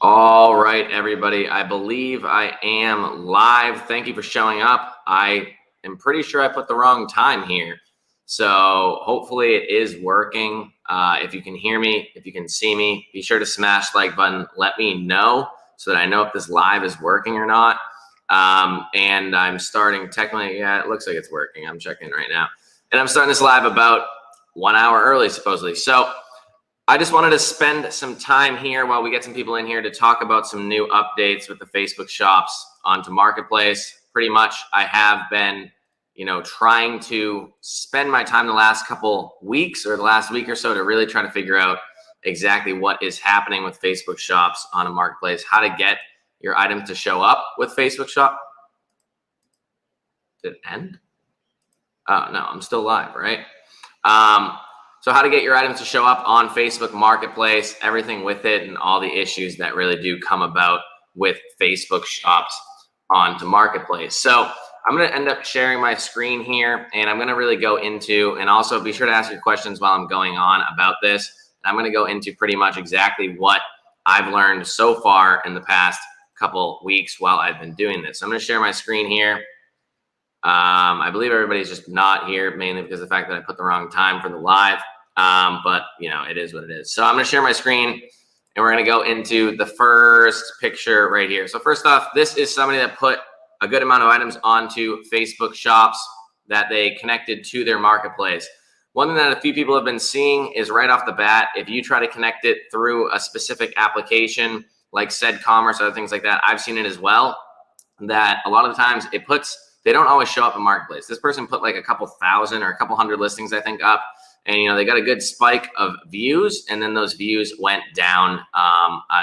All right, everybody. I believe I am live. Thank you for showing up. I am pretty sure I put the wrong time here. So hopefully it is working. If you can hear me, if you can see me, be sure to smash the like button. Let me know so that I know if this live is working or not. And I'm starting technically, yeah, it looks like it's working. I'm checking right now. And I'm starting this live about 1 hour early, supposedly. So I just wanted to spend some time here while we get some people in here to talk about some new updates with the Facebook shops onto Marketplace. Pretty much I have been, trying to spend my time the last couple weeks or the last week or so to really try to figure out exactly what is happening with Facebook shops on a Marketplace, how to get your items to show up with Facebook shop. Did it end? Oh, no, I'm still live, right? So how to get your items to show up on Facebook Marketplace, everything with it, and all the issues that really do come about with Facebook shops onto Marketplace. So I'm going to end up sharing my screen here, and I'm going to really go into, and also be sure to ask your questions while I'm going on about this. I'm going to go into pretty much exactly what I've learned so far in the past couple weeks while I've been doing this. So I'm going to share my screen here. I believe everybody's just not here, mainly because of the fact that I put the wrong time for the live. But it is what it is. So I'm going to share my screen, and we're going to go into the first picture right here. So first off, this is somebody that put a good amount of items onto Facebook shops that they connected to their Marketplace. One thing that a few people have been seeing is right off the bat, if you try to connect it through a specific application like Said Commerce, other things like that, I've seen it as well, that a lot of the times they don't always show up in Marketplace. This person put like a couple thousand or a couple hundred listings, I think, up. And, they got a good spike of views, and then those views went down.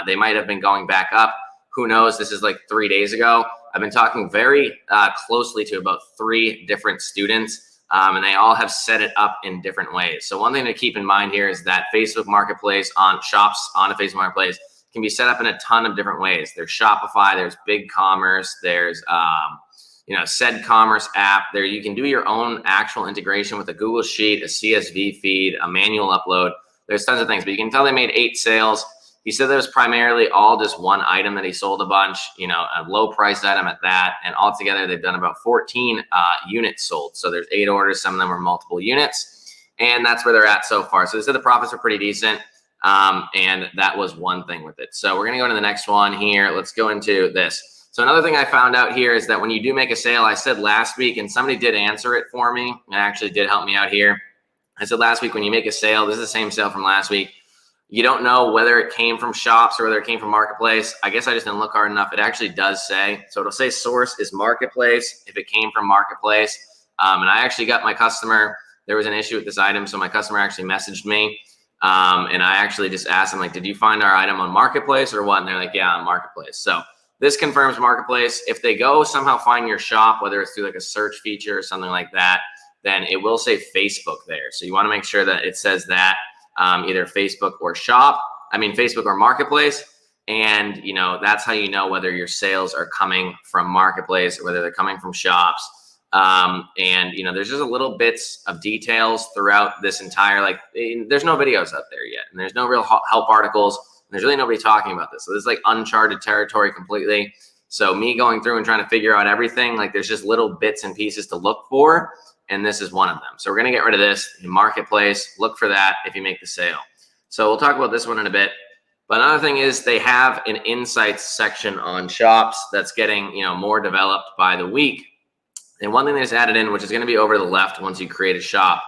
They might have been going back up. Who knows? This is like 3 days ago. I've been talking very closely to about 3 different students, and they all have set it up in different ways. So one thing to keep in mind here is that Facebook Marketplace on shops on a Facebook Marketplace can be set up in a ton of different ways. There's Shopify, there's BigCommerce, there's Said Commerce app. There you can do your own actual integration with a Google Sheet, a CSV feed, a manual upload. There's tons of things, but you can tell they made 8 sales. He said there was primarily all just one item that he sold a bunch, a low price item at that. And altogether, they've done about 14 units sold. So there's 8 orders. Some of them are multiple units. And that's where they're at so far. So they said the profits are pretty decent. And that was one thing with it. So we're going to go to the next one here. Let's go into this. So another thing I found out here is that when you do make a sale, I said last week, and somebody did answer it for me, and actually did help me out here. I said last week, when you make a sale, this is the same sale from last week, you don't know whether it came from shops or whether it came from Marketplace. I guess I just didn't look hard enough. It actually does say, so it'll say source is Marketplace if it came from Marketplace. And I actually got my customer, there was an issue with this item, so my customer actually messaged me. And I actually just asked them, like, did you find our item on Marketplace or what? And they're like, yeah, on Marketplace. So this confirms Marketplace. If they go somehow find your shop, whether it's through like a search feature or something like that, then it will say Facebook there. So you want to make sure that it says that either Facebook or Facebook or Marketplace. And, that's how you know whether your sales are coming from Marketplace or whether they're coming from shops. There's just a little bits of details throughout this entire, there's no videos up there yet. And there's no real help articles. There's really nobody talking about this. So this is like uncharted territory completely. So me going through and trying to figure out everything, there's just little bits and pieces to look for. And this is one of them. So we're going to get rid of this in Marketplace. Look for that if you make the sale. So we'll talk about this one in a bit. But another thing is they have an insights section on shops that's getting, more developed by the week. And one thing they just added in, which is going to be over to the left once you create a shop.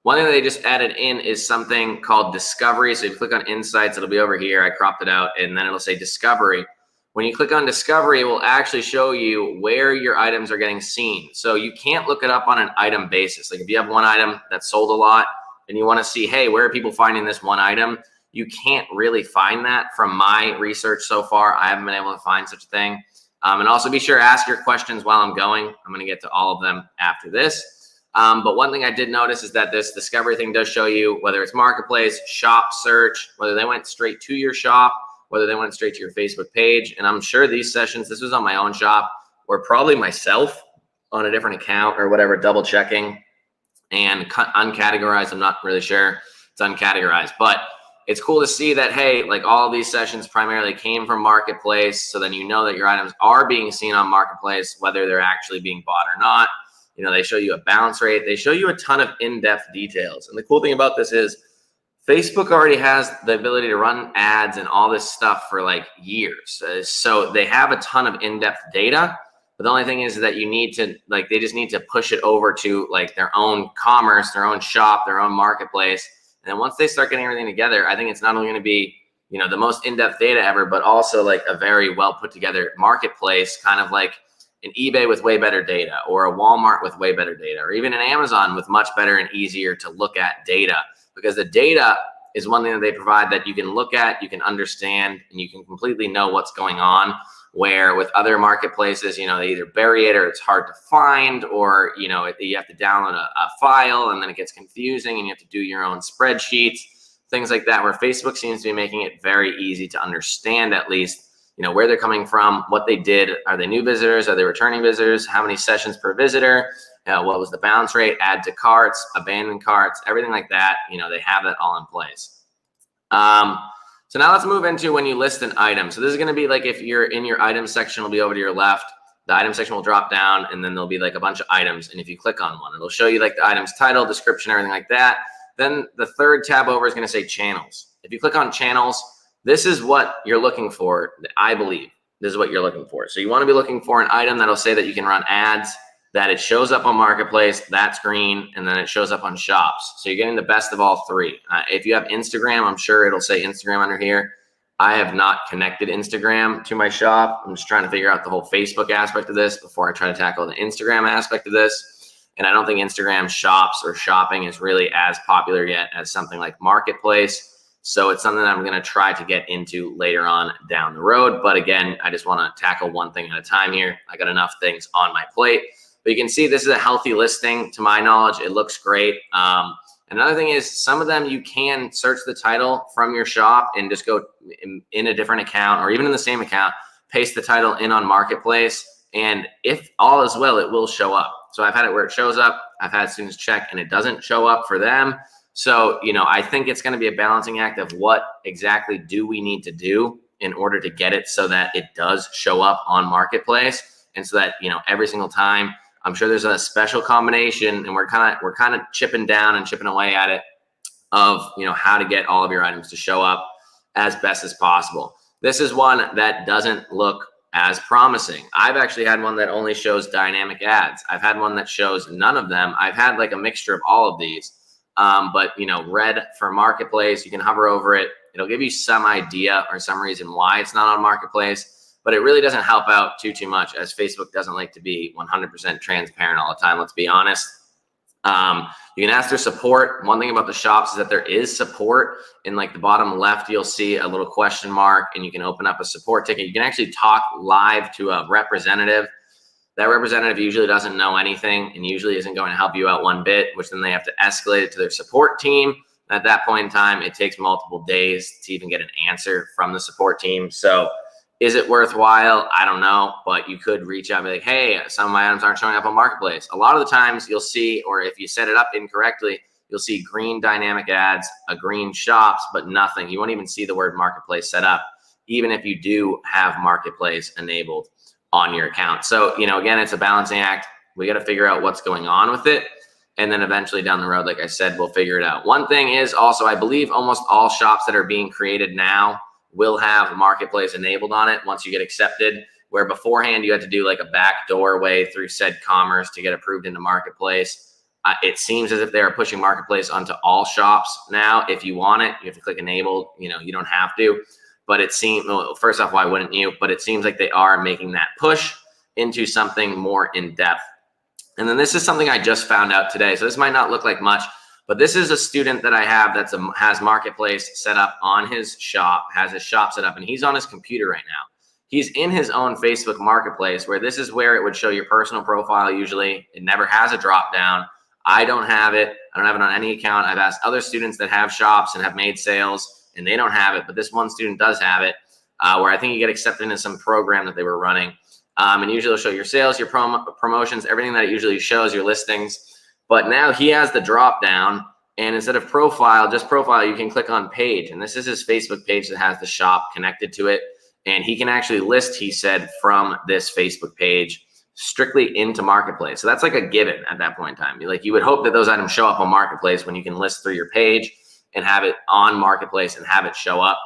One thing that they just added in is something called Discovery. So if you click on Insights, it'll be over here. I cropped it out, and then it'll say Discovery. When you click on Discovery, it will actually show you where your items are getting seen. So you can't look it up on an item basis. Like if you have one item that sold a lot and you want to see, hey, where are people finding this one item? You can't really find that from my research so far. I haven't been able to find such a thing. And also be sure to ask your questions while I'm going. I'm going to get to all of them after this. But one thing I did notice is that this Discovery thing does show you whether it's Marketplace, shop search, whether they went straight to your shop, whether they went straight to your Facebook page. And I'm sure these sessions, this was on my own shop, or probably myself on a different account or whatever, double checking and uncategorized. I'm not really sure. It's uncategorized. But it's cool to see that, hey, like all of these sessions primarily came from Marketplace. So then you know that your items are being seen on Marketplace, whether they're actually being bought or not. You know, they show you a bounce rate. They show you a ton of in-depth details. And the cool thing about this is Facebook already has the ability to run ads and all this stuff for like years. So they have a ton of in-depth data. But the only thing is that you need to, like, they just need to push it over to like their own commerce, their own shop, their own marketplace. And then once they start getting everything together, I think it's not only going to be, you know, the most in-depth data ever, but also like a very well put together marketplace, kind of like an eBay with way better data, or a Walmart with way better data, or even an Amazon with much better and easier to look at data. Because the data is one thing that they provide that you can look at, you can understand, and you can completely know what's going on. Where with other marketplaces, you know, they either bury it or it's hard to find, or, you know, you have to download a file and then it gets confusing and you have to do your own spreadsheets, things like that, where Facebook seems to be making it very easy to understand, at least, you know, where they're coming from, what they did. Are they new visitors? Are they returning visitors? How many sessions per visitor? What was the bounce rate? Add to carts, abandoned carts, everything like that. You know, they have that all in place. So now let's move into when you list an item. So this is going to be like, if you're in your item section, will be over to your left. The item section will drop down and then there'll be like a bunch of items. And if you click on one, it'll show you like the item's title, description, everything like that. Then the third tab over is going to say channels. If you click on channels, this is what you're looking for. I believe this is what you're looking for. So you want to be looking for an item that'll say that you can run ads, that it shows up on Marketplace, that's green, and then it shows up on shops. So you're getting the best of all three. If you have Instagram, I'm sure it'll say Instagram under here. I have not connected Instagram to my shop. I'm just trying to figure out the whole Facebook aspect of this before I try to tackle the Instagram aspect of this. And I don't think Instagram shops or shopping is really as popular yet as something like Marketplace. So it's something that I'm going to try to get into later on down the road. But again, I just want to tackle one thing at a time here. I got enough things on my plate. But you can see this is a healthy listing to my knowledge. It looks great. Another thing is, some of them you can search the title from your shop and just go in a different account, or even in the same account, paste the title in on Marketplace. And if all is well, it will show up. So I've had it where it shows up. I've had students check and it doesn't show up for them. So, you know, I think it's going to be a balancing act of what exactly do we need to do in order to get it so that it does show up on Marketplace. And so that, you know, every single time, I'm sure there's a special combination, and we're kind of chipping down and chipping away at it, of, you know, how to get all of your items to show up as best as possible. This is one that doesn't look as promising. I've actually had one that only shows dynamic ads. I've had one that shows none of them. I've had like a mixture of all of these. But, you know, red for Marketplace, you can hover over it. It'll give you some idea or some reason why it's not on Marketplace. But it really doesn't help out too much, as Facebook doesn't like to be 100% transparent all the time. Let's be honest. You can ask their support. One thing about the shops is that there is support. In like the bottom left, you'll see a little question mark, and you can open up a support ticket. You can actually talk live to a representative. That representative usually doesn't know anything and usually isn't going to help you out one bit, which then they have to escalate it to their support team. And at that point in time, it takes multiple days to even get an answer from the support team. So is it worthwhile? I don't know, but you could reach out and be like, hey, some of my items aren't showing up on Marketplace. A lot of the times you'll see, or if you set it up incorrectly, you'll see green dynamic ads, a green shops, but nothing. You won't even see the word Marketplace set up, even if you do have Marketplace enabled on your account. So, you know, again, it's a balancing act. We got to figure out what's going on with it. And then eventually down the road, like I said, we'll figure it out. One thing is also, I believe almost all shops that are being created now will have Marketplace enabled on it once you get accepted, where beforehand you had to do like a back doorway through said commerce to get approved into Marketplace. It seems as if they are pushing Marketplace onto all shops now. If you want it, you have to click enabled. You know, you don't have to, but it seems, well, first off, why wouldn't you? But it seems like they are making that push into something more in depth. And then this is something I just found out today. So this might not look like much, but this is a student that I have that's has Marketplace set up on his shop, has his shop set up, and he's on his computer right now. He's in his own Facebook Marketplace, where this is where it would show your personal profile usually. It never has a drop down. I don't have it. I don't have it on any account. I've asked other students that have shops and have made sales, and they don't have it. But this one student does have it, where I think you get accepted into some program that they were running. And usually it'll show your sales, your promotions, everything that it usually shows, your listings. But now he has the drop down, And instead of profile, just profile, you can click on page. And this is his Facebook page that has the shop connected to it. And he can actually list, he said, from this Facebook page strictly into Marketplace. So that's like a given at that point in time. Like, you would hope that those items show up on Marketplace when you can list through your page and have it on Marketplace and have it show up.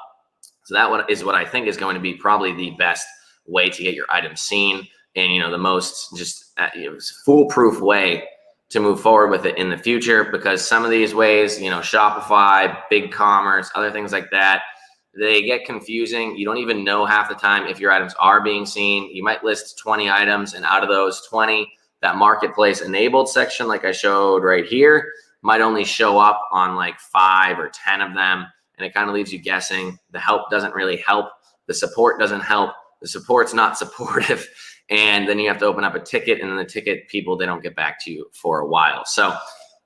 So that is what I think is going to be probably the best way to get your items seen, and the most just foolproof way to move forward with it in the future. Because some of these ways, Shopify, BigCommerce, other things like that, they get confusing. You don't even know half the time if your items are being seen. You might list 20 items, and out of those 20, that Marketplace enabled section, like I showed right here, might only show up on like 5 or 10 of them. And it kind of leaves you guessing. The help doesn't really help. The support doesn't help. The support's not supportive. And then you have to open up a ticket, and then the ticket people, they don't get back to you for a while. So,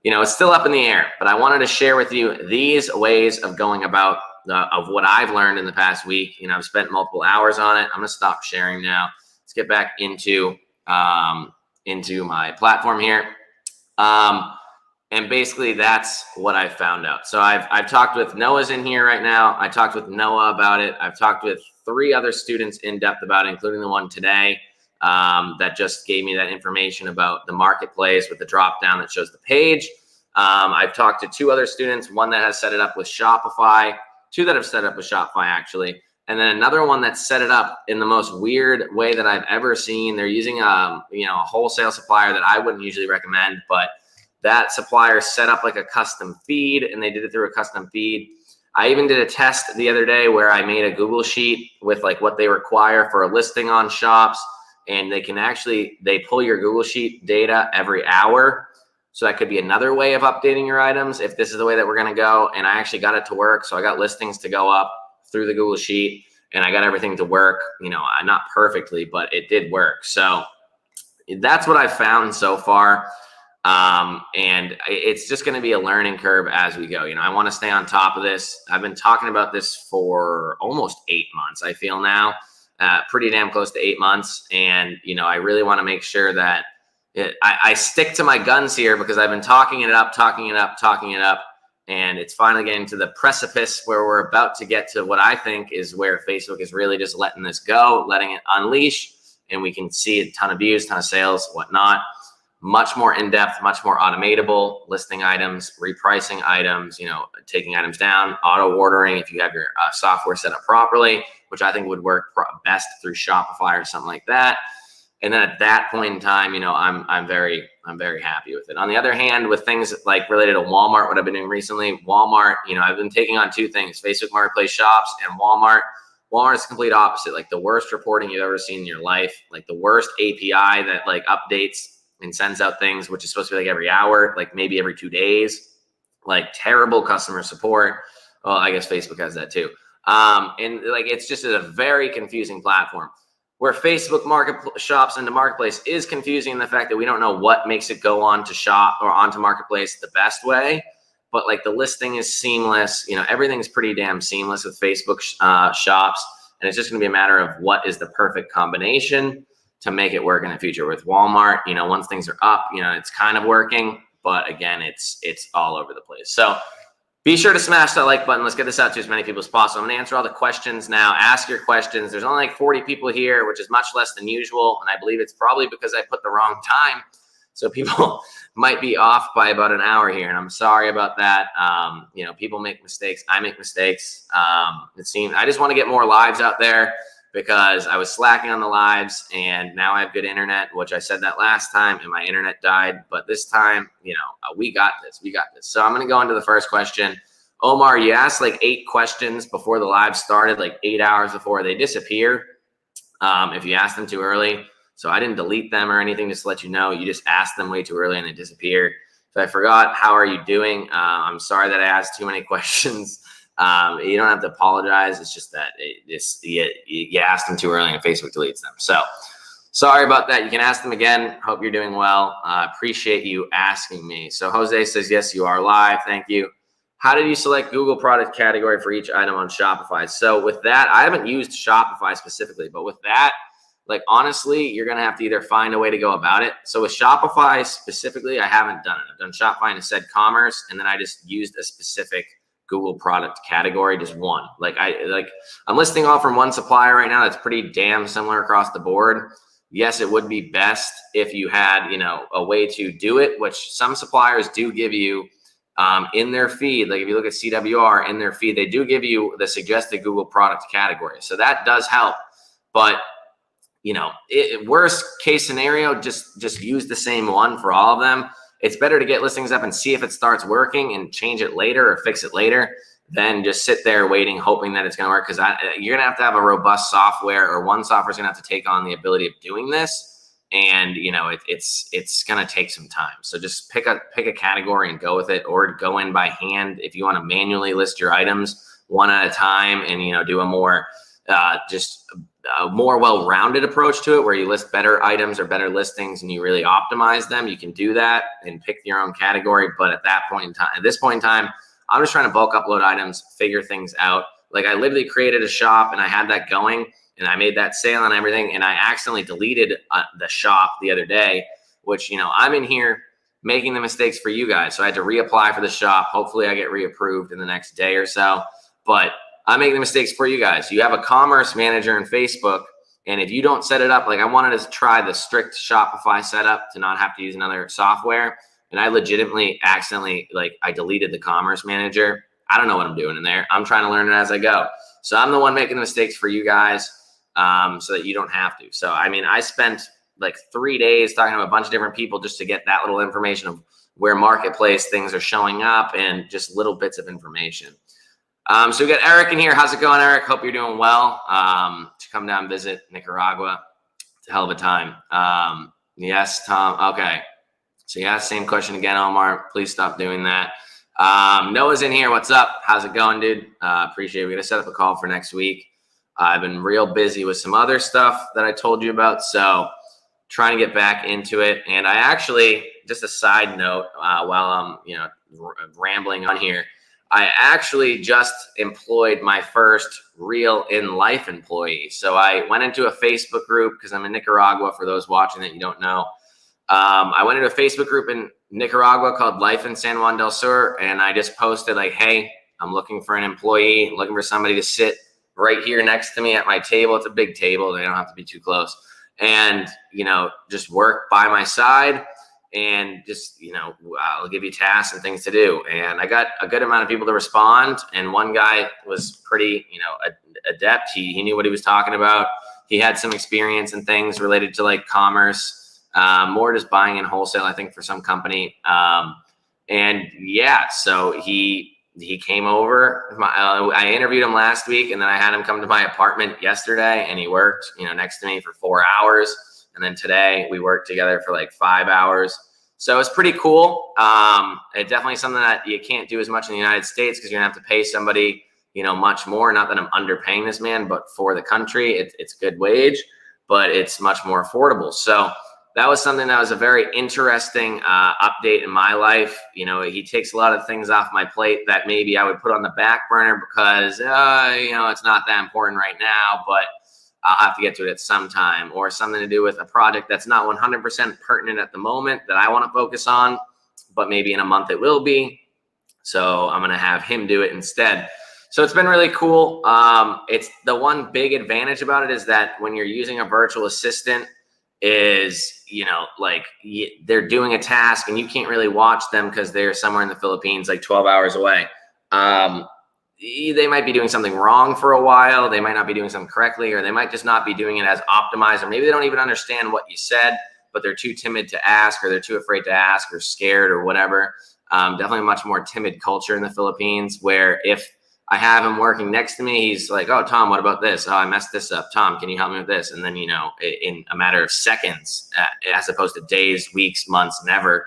it's still up in the air, but I wanted to share with you these ways of going about of what I've learned in the past week. I've spent multiple hours on it. I'm going to stop sharing now. Let's get back into my platform here. And basically that's what I found out. So I've talked with Noah's in here right now. I talked with Noah about it. I've talked with 3 other students in depth about it, including the one today that just gave me that information about the Marketplace with the drop down that shows the page. I've talked to 2 other students, one that has set it up with Shopify, 2 that have set it up with Shopify actually, and then another one that set it up in the most weird way that I've ever seen. They're using a wholesale supplier that I wouldn't usually recommend, but that supplier set up like a custom feed, and they did it through a custom feed. I even did a test the other day where I made a Google sheet with like what they require for a listing on shops, and they pull your Google sheet data every hour. So that could be another way of updating your items if this is the way that we're going to go. And I actually got it to work. So I got listings to go up through the Google sheet, and I got everything to work, not perfectly, but it did work. So that's what I've found so far. And it's just going to be a learning curve as we go. I want to stay on top of this. I've been talking about this for almost 8 months, I feel now, pretty damn close to 8 months. And, I really want to make sure that I stick to my guns here, because I've been talking it up, and it's finally getting to the precipice where we're about to get to what I think is where Facebook is really just letting this go, letting it unleash, and we can see a ton of views, ton of sales, whatnot. Much more in-depth, much more automatable, listing items, repricing items, taking items down, auto ordering if you have your software set up properly, which I think would work best through Shopify or something like that. And then at that point in time, I'm very happy with it. On the other hand, with things like related to Walmart, what I've been doing recently, Walmart, I've been taking on 2 things: Facebook Marketplace shops and Walmart. Walmart is the complete opposite, like the worst reporting you've ever seen in your life, like the worst API that like updates and sends out things, which is supposed to be like every hour, like maybe every 2 days, like terrible customer support. Well, I guess Facebook has that too. And like, it's just a very confusing platform, where Facebook shops into Marketplace is confusing in the fact that we don't know what makes it go on to shop or onto Marketplace the best way. But like, the listing is seamless. Everything's pretty damn seamless with Facebook shops. And it's just going to be a matter of what is the perfect combination to make it work in the future. With Walmart, once things are up, it's kind of working, but again, it's all over the place. So be sure to smash that like button. Let's get this out to as many people as possible. I'm going to answer all the questions now. Ask your questions. There's only like 40 people here, which is much less than usual. And I believe it's probably because I put the wrong time. So people might be off by about an hour here, and I'm sorry about that. People make mistakes. I make mistakes. It seems I just want to get more lives out there, because I was slacking on the lives, and now I have good internet, which I said that last time, and my internet died. But this time, we got this. So I'm going to go into the first question. Omar, you asked like 8 questions before the live started, like 8 hours before. They disappear if you ask them too early. So I didn't delete them or anything, just to let you know. You just asked them way too early and they disappear. So I forgot, how are you doing? I'm sorry that I asked too many questions. You don't have to apologize. It's just that you asked them too early and Facebook deletes them. So sorry about that. You can ask them again. Hope you're doing well. Appreciate you asking me. So Jose says, yes, you are live. Thank you. How did you select Google product category for each item on Shopify? So with that, I haven't used Shopify specifically, but with that, like honestly, you're going to have to either find a way to go about it. So with Shopify specifically, I haven't done it. I've done Shopify and said commerce, and then I just used a specific Google product category, just one. I'm listing off from one supplier right now that's pretty damn similar across the board. Yes, it would be best if you had, a way to do it, which some suppliers do give you in their feed. Like if you look at CWR in their feed, they do give you the suggested Google product category. So that does help. But worst case scenario, just use the same one for all of them. It's better to get listings up and see if it starts working and change it later or fix it later than just sit there waiting, hoping that it's going to work. Because you're going to have a robust software, or one software is going to have to take on the ability of doing this. And it's going to take some time. So just pick a category and go with it, or go in by hand if you want to manually list your items one at a time, and do a more a more well-rounded approach to it, where you list better items or better listings and you really optimize them. You can do that and pick your own category. But at this point in time, I'm just trying to bulk upload items, figure things out. Like I literally created a shop and I had that going and I made that sale and everything. And I accidentally deleted the shop the other day, which, I'm in here making the mistakes for you guys. So I had to reapply for the shop. Hopefully I get reapproved in the next day or so. But I'm making the mistakes for you guys. You have a commerce manager in Facebook, and if you don't set it up, like I wanted to try the strict Shopify setup to not have to use another software, and I legitimately accidentally, I deleted the commerce manager. I don't know what I'm doing in there. I'm trying to learn it as I go. So I'm the one making the mistakes for you guys, so that you don't have to. So, I spent 3 days talking to a bunch of different people just to get that little information of where marketplace things are showing up and just little bits of information. So we got Eric in here. How's it going, Eric? Hope you're doing well. To come down and visit Nicaragua. It's a hell of a time. Yes, Tom. Okay. So yeah, same question again, Omar. Please stop doing that. Noah's in here. What's up? How's it going, dude? Appreciate it. We're going to set up a call for next week. I've been real busy with some other stuff that I told you about. So trying to get back into it. And I actually, just a side note, while I'm, rambling on here, I actually just employed my first real in-life employee. So I went into a Facebook group because I'm in Nicaragua, for those watching that you don't know. I went into a Facebook group in Nicaragua called Life in San Juan del Sur, and I just posted hey, I'm looking for an employee, looking for somebody to sit right here next to me at my table. It's a big table. They don't have to be too close. And, just work by my side. And just, I'll give you tasks and things to do. And I got a good amount of people to respond. And one guy was pretty, adept. He knew what he was talking about. He had some experience in things related to commerce, more just buying in wholesale, I think, for some company. And yeah, so he came over. I interviewed him last week, and then I had him come to my apartment yesterday, and he worked, next to me for 4 hours. And then today we worked together for 5 hours. So it's pretty cool. It's definitely something that you can't do as much in the United States because you're gonna have to pay somebody, much more. Not that I'm underpaying this man, but for the country, it's good wage, but it's much more affordable. So that was something that was a very interesting update in my life. He takes a lot of things off my plate that maybe I would put on the back burner because, it's not that important right now, but I'll have to get to it at some time, or something to do with a project that's not 100% pertinent at the moment that I want to focus on, but maybe in a month it will be. So I'm going to have him do it instead. So it's been really cool. It's the one big advantage about it is that when you're using a virtual assistant is, they're doing a task and you can't really watch them because they're somewhere in the Philippines, 12 hours away. They might be doing something wrong for a while. They might not be doing something correctly, or they might just not be doing it as optimized, or maybe they don't even understand what you said, but they're too timid to ask, or they're too afraid to ask, or scared, or whatever. Definitely a much more timid culture in the Philippines, where if I have him working next to me, he's like, oh, Tom, what about this? Oh, I messed this up. Tom, can you help me with this? And then, in a matter of seconds, as opposed to days, weeks, months, never,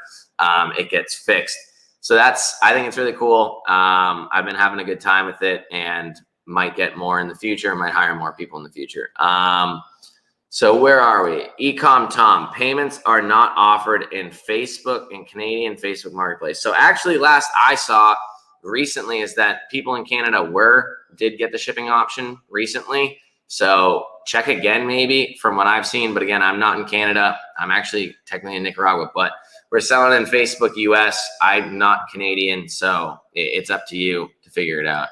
it gets fixed. So I think it's really cool. I've been having a good time with it, and might get more in the future, might hire more people in the future. So where are we? Ecom Tom, payments are not offered in Facebook, in Canadian Facebook Marketplace. So actually last I saw recently is that people in Canada did get the shipping option recently. So check again maybe from what I've seen. But again, I'm not in Canada. I'm actually technically in Nicaragua, but we're selling in Facebook US. I'm not Canadian, so it's up to you to figure it out.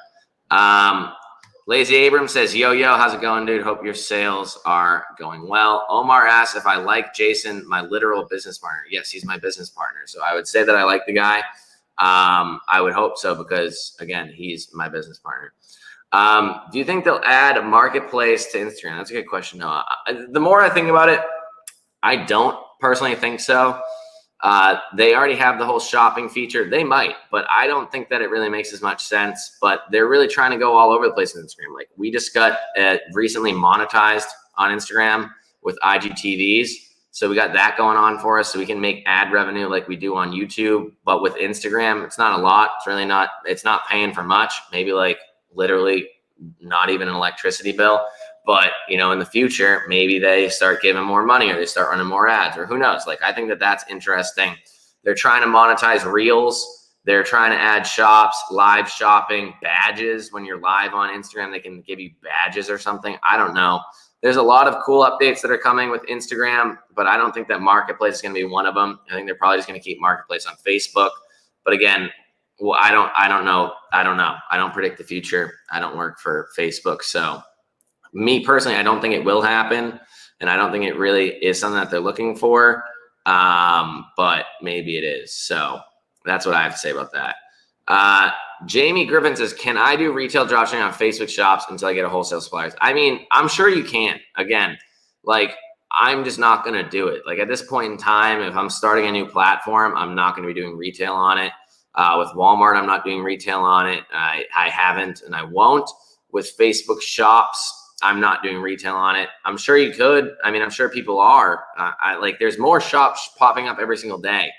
Lazy Abram says, yo, how's it going, dude? Hope your sales are going well. Omar asks if I like Jason, my literal business partner. Yes, he's my business partner. So I would say that I like the guy. I would hope so because, again, he's my business partner. Do you think they'll add a marketplace to Instagram? That's a good question, Noah. The more I think about it, I don't personally think so. They already have the whole shopping feature. They might, but I don't think that it really makes as much sense. But they're really trying to go all over the place on Instagram. Like we just got recently monetized on Instagram with IGTVs. So we got that going on for us. So we can make ad revenue like we do on YouTube. But with Instagram, it's not a lot. It's really not, it's not paying for much. Maybe like literally not even an electricity bill. But, you know, in the future, maybe they start giving more money or they start running more ads or who knows. Like, I think that that's interesting. They're trying to monetize Reels. They're trying to add shops, live shopping, badges. When you're live on Instagram, they can give you badges or something. I don't know. There's a lot of cool updates that are coming with Instagram, but I don't think that Marketplace is going to be one of them. I think they're probably just going to keep Marketplace on Facebook. But again, well, I don't know. I don't predict the future. I don't work for Facebook. So me personally, I don't think it will happen. And I don't think it really is something that they're looking for. But maybe it is. So that's what I have to say about that. Jamie Griffin says, can I do retail dropshipping on Facebook shops until I get a wholesale suppliers? I mean, I'm sure you can. Again, like I'm just not going to do it. Like at this point in time, if I'm starting a new platform, I'm not going to be doing retail on it. With Walmart, I'm not doing retail on it. I haven't and I won't. With Facebook shops, I'm not doing retail on it. I'm sure you could. I mean, I'm sure people are. Like there's more shops popping up every single day.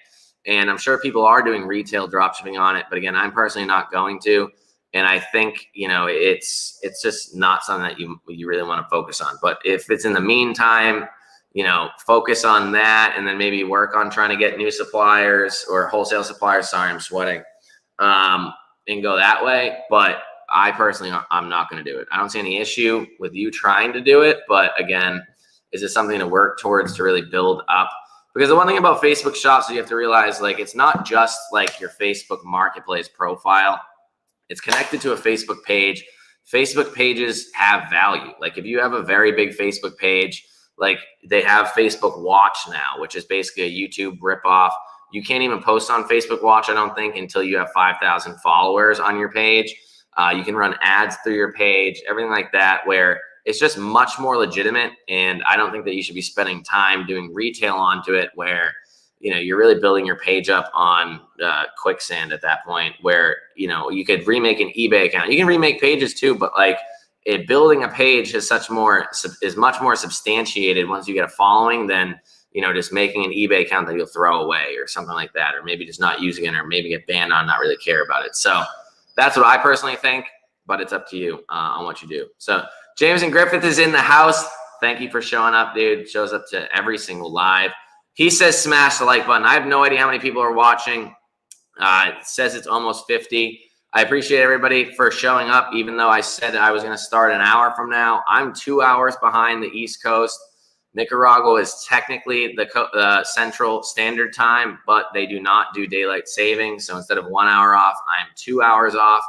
And I'm sure people are doing retail dropshipping on it. But again, I'm personally not going to. And I think, you know, it's just not something that you really want to focus on. But if it's in the meantime, you know, focus on that and then maybe work on trying to get new suppliers or wholesale suppliers. Sorry, I'm sweating. And go that way. But I personally, I'm not going to do it. I don't see any issue with you trying to do it. But again, is it something to work towards to really build up? Because the one thing about Facebook shops is you have to realize, like, it's not just like your Facebook marketplace profile. It's connected to a Facebook page. Facebook pages have value. Like if you have a very big Facebook page, like they have Facebook Watch now, which is basically a YouTube ripoff. You can't even post on Facebook Watch, I don't think, until you have 5,000 followers on your page. You can run ads through your page, everything like that, where it's just much more legitimate. And I don't think that you should be spending time doing retail onto it where, you know, you're really building your page up on quicksand at that point where, you know, you could remake an eBay account. You can remake pages too, but like building a page is much more substantiated once you get a following than, you know, just making an eBay account that you'll throw away or something like that, or maybe just not using it or maybe get banned on, not really care about it. So that's what I personally think, but it's up to you on what you do. So Jameson Griffith is in the house. Thank you for showing up, dude. Shows up to every single live. He says smash the like button. I have no idea how many people are watching. It says it's almost 50. I appreciate everybody for showing up, even though I said I was going to start an hour from now. I'm 2 hours behind the East Coast. Nicaragua is technically the Central Standard Time, but they do not do daylight savings. So instead of 1 hour off, I'm 2 hours off.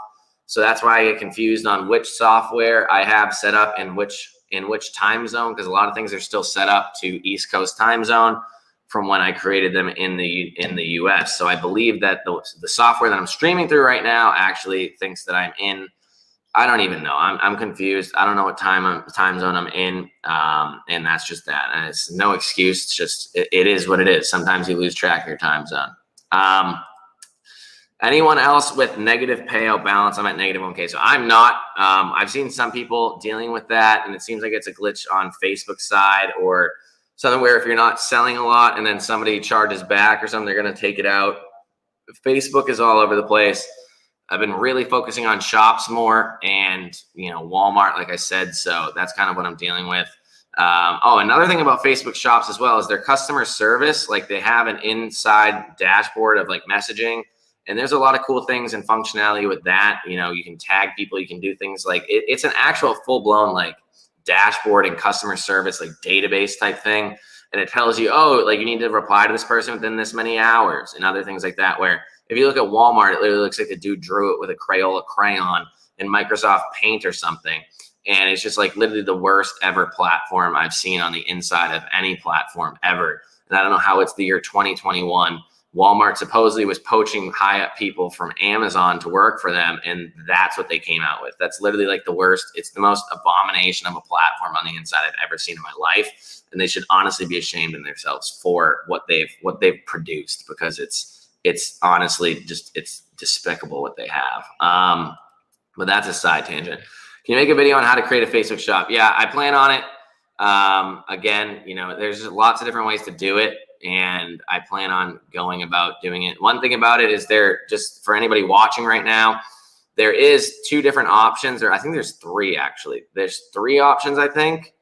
So that's why I get confused on which software I have set up in which time zone, because a lot of things are still set up to East Coast time zone from when I created them in the US. So I believe that the software that I'm streaming through right now actually thinks that I'm in. I don't even know. I'm confused. I don't know what time zone I'm in, and that's just that. And it's no excuse. It's just it is what it is. Sometimes you lose track of your time zone. Anyone else with negative payout balance? I'm at negative 1K. So I'm not. I've seen some people dealing with that, and it seems like it's a glitch on Facebook side or something where if you're not selling a lot and then somebody charges back or something, they're going to take it out. Facebook is all over the place. I've been really focusing on shops more and, you know, Walmart, like I said. So that's kind of what I'm dealing with. Another thing about Facebook shops as well is their customer service. Like they have an inside dashboard of like messaging. And there's a lot of cool things and functionality with that. You know, you can tag people, you can do things like it's an actual full blown like dashboard and customer service, like database type thing. And it tells you, oh, like you need to reply to this person within this many hours and other things like that. Where if you look at Walmart, it literally looks like the dude drew it with a Crayola crayon in Microsoft Paint or something. And it's just like literally the worst ever platform I've seen on the inside of any platform ever. And I don't know how it's the year 2021. Walmart supposedly was poaching high up people from Amazon to work for them. And that's what they came out with. That's literally like the worst. It's the most abomination of a platform on the inside I've ever seen in my life. And they should honestly be ashamed in themselves for what they've produced, because it's honestly just, it's despicable what they have. But that's a side tangent. Can you make a video on how to create a Facebook shop? Yeah, I plan on it. Again, you know, there's just lots of different ways to do it, and I plan on going about doing it. One thing about it is, there, just for anybody watching right now, there is 2 different options, or I think there's 3 actually. There's 3 options, I think.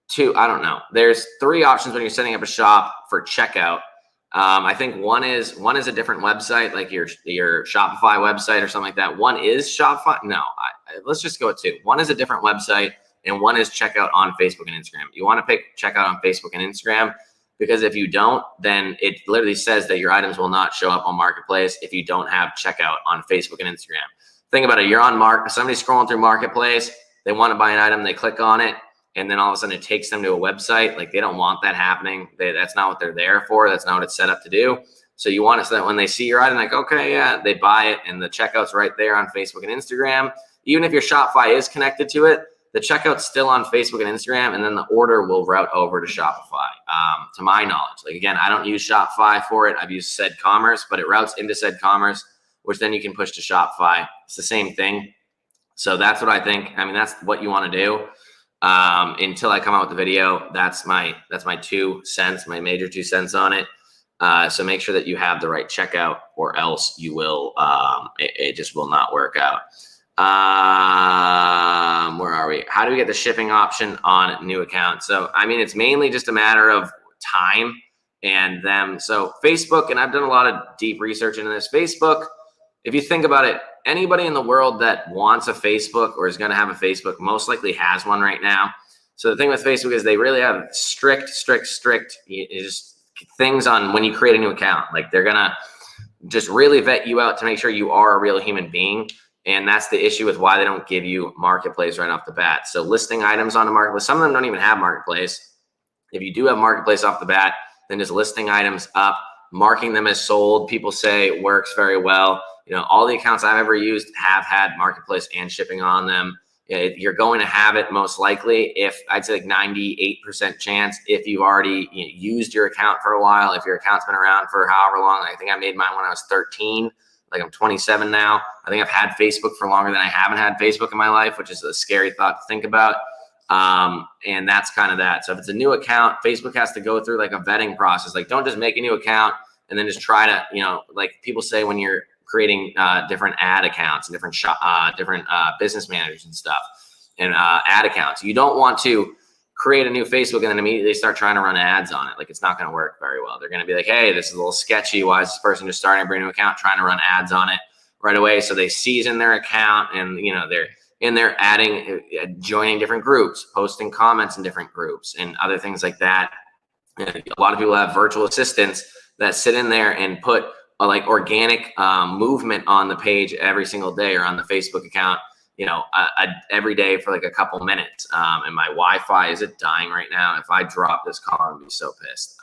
2, I don't know. There's 3 options when you're setting up a shop for checkout. I think one is a different website, like your Shopify website or something like that. One is Shopify. No, let's just go with 2. One is a different website, and one is checkout on Facebook and Instagram. You want to pick checkout on Facebook and Instagram, because if you don't, then it literally says that your items will not show up on Marketplace if you don't have checkout on Facebook and Instagram. Think about it. You're on somebody's scrolling through Marketplace. They want to buy an item. They click on it, and then all of a sudden it takes them to a website. Like, they don't want that happening. That's not what they're there for. That's not what it's set up to do. So you want it so that when they see your item, like, okay, yeah, they buy it, and the checkout's right there on Facebook and Instagram. Even if your Shopify is connected to it, the checkout's still on Facebook and Instagram, and then the order will route over to Shopify, to my knowledge. Like, again, I don't use Shopify for it. I've used Said Commerce, but it routes into Said Commerce, which then you can push to Shopify. It's the same thing. So that's what I think. I mean, that's what you want to do. Until I come out with the video, that's my 2 cents, my major 2 cents on it. So make sure that you have the right checkout, or else you will, it just will not work out. Where are we? How do we get the shipping option on new accounts? So, I mean, it's mainly just a matter of time and them. So Facebook, and I've done a lot of deep research into this. Facebook, if you think about it, anybody in the world that wants a Facebook or is going to have a Facebook most likely has one right now. So the thing with Facebook is they really have strict just things on when you create a new account. Like, they're going to just really vet you out to make sure you are a real human being. And that's the issue with why they don't give you Marketplace right off the bat. So listing items on the Marketplace, some of them don't even have Marketplace. If you do have Marketplace off the bat, then just listing items up, marking them as sold, people say works very well. You know, all the accounts I've ever used have had Marketplace and shipping on them. You're going to have it most likely, if I'd say like 98% chance, if you've already used your account for a while, if your account's been around for however long. I think I made mine when I was 13. Like, I'm 27 now. I think I've had Facebook for longer than I haven't had Facebook in my life, which is a scary thought to think about. And that's kind of that. So if it's a new account, Facebook has to go through like a vetting process. Like, don't just make a new account and then just try to, like people say when you're creating different ad accounts and different business managers and stuff and ad accounts. You don't want to create a new Facebook and then immediately start trying to run ads on it. Like, it's not going to work very well. They're going to be like, hey, this is a little sketchy. Why is this person just starting a brand new account trying to run ads on it right away? So they season their account, and they're in there adding, joining different groups, posting comments in different groups and other things like that. And a lot of people have virtual assistants that sit in there and put like organic movement on the page every single day, or on the Facebook account, every day for like a couple minutes. And my Wi-Fi, is it dying right now? If I drop this call, I'm gonna be so pissed.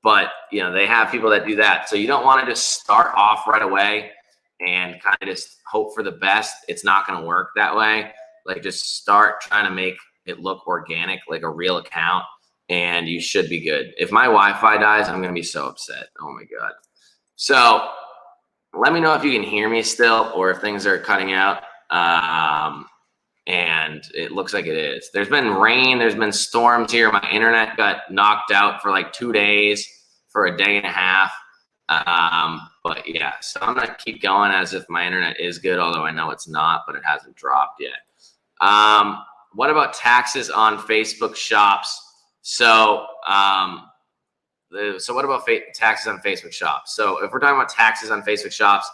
But they have people that do that. So you don't want to just start off right away and kind of just hope for the best. It's not going to work that way. Like, just start trying to make it look organic, like a real account, and you should be good. If my Wi-Fi dies, I'm going to be so upset. Oh my God. So let me know if you can hear me still, or if things are cutting out. And it looks like it is. There's been rain, there's been storms here. My internet got knocked out for like 2 days, for a day and a half. But yeah, so I'm gonna keep going as if my internet is good, although I know it's not, but it hasn't dropped yet. What about taxes on Facebook shops? So what about taxes on Facebook shops? So if we're talking about taxes on Facebook shops,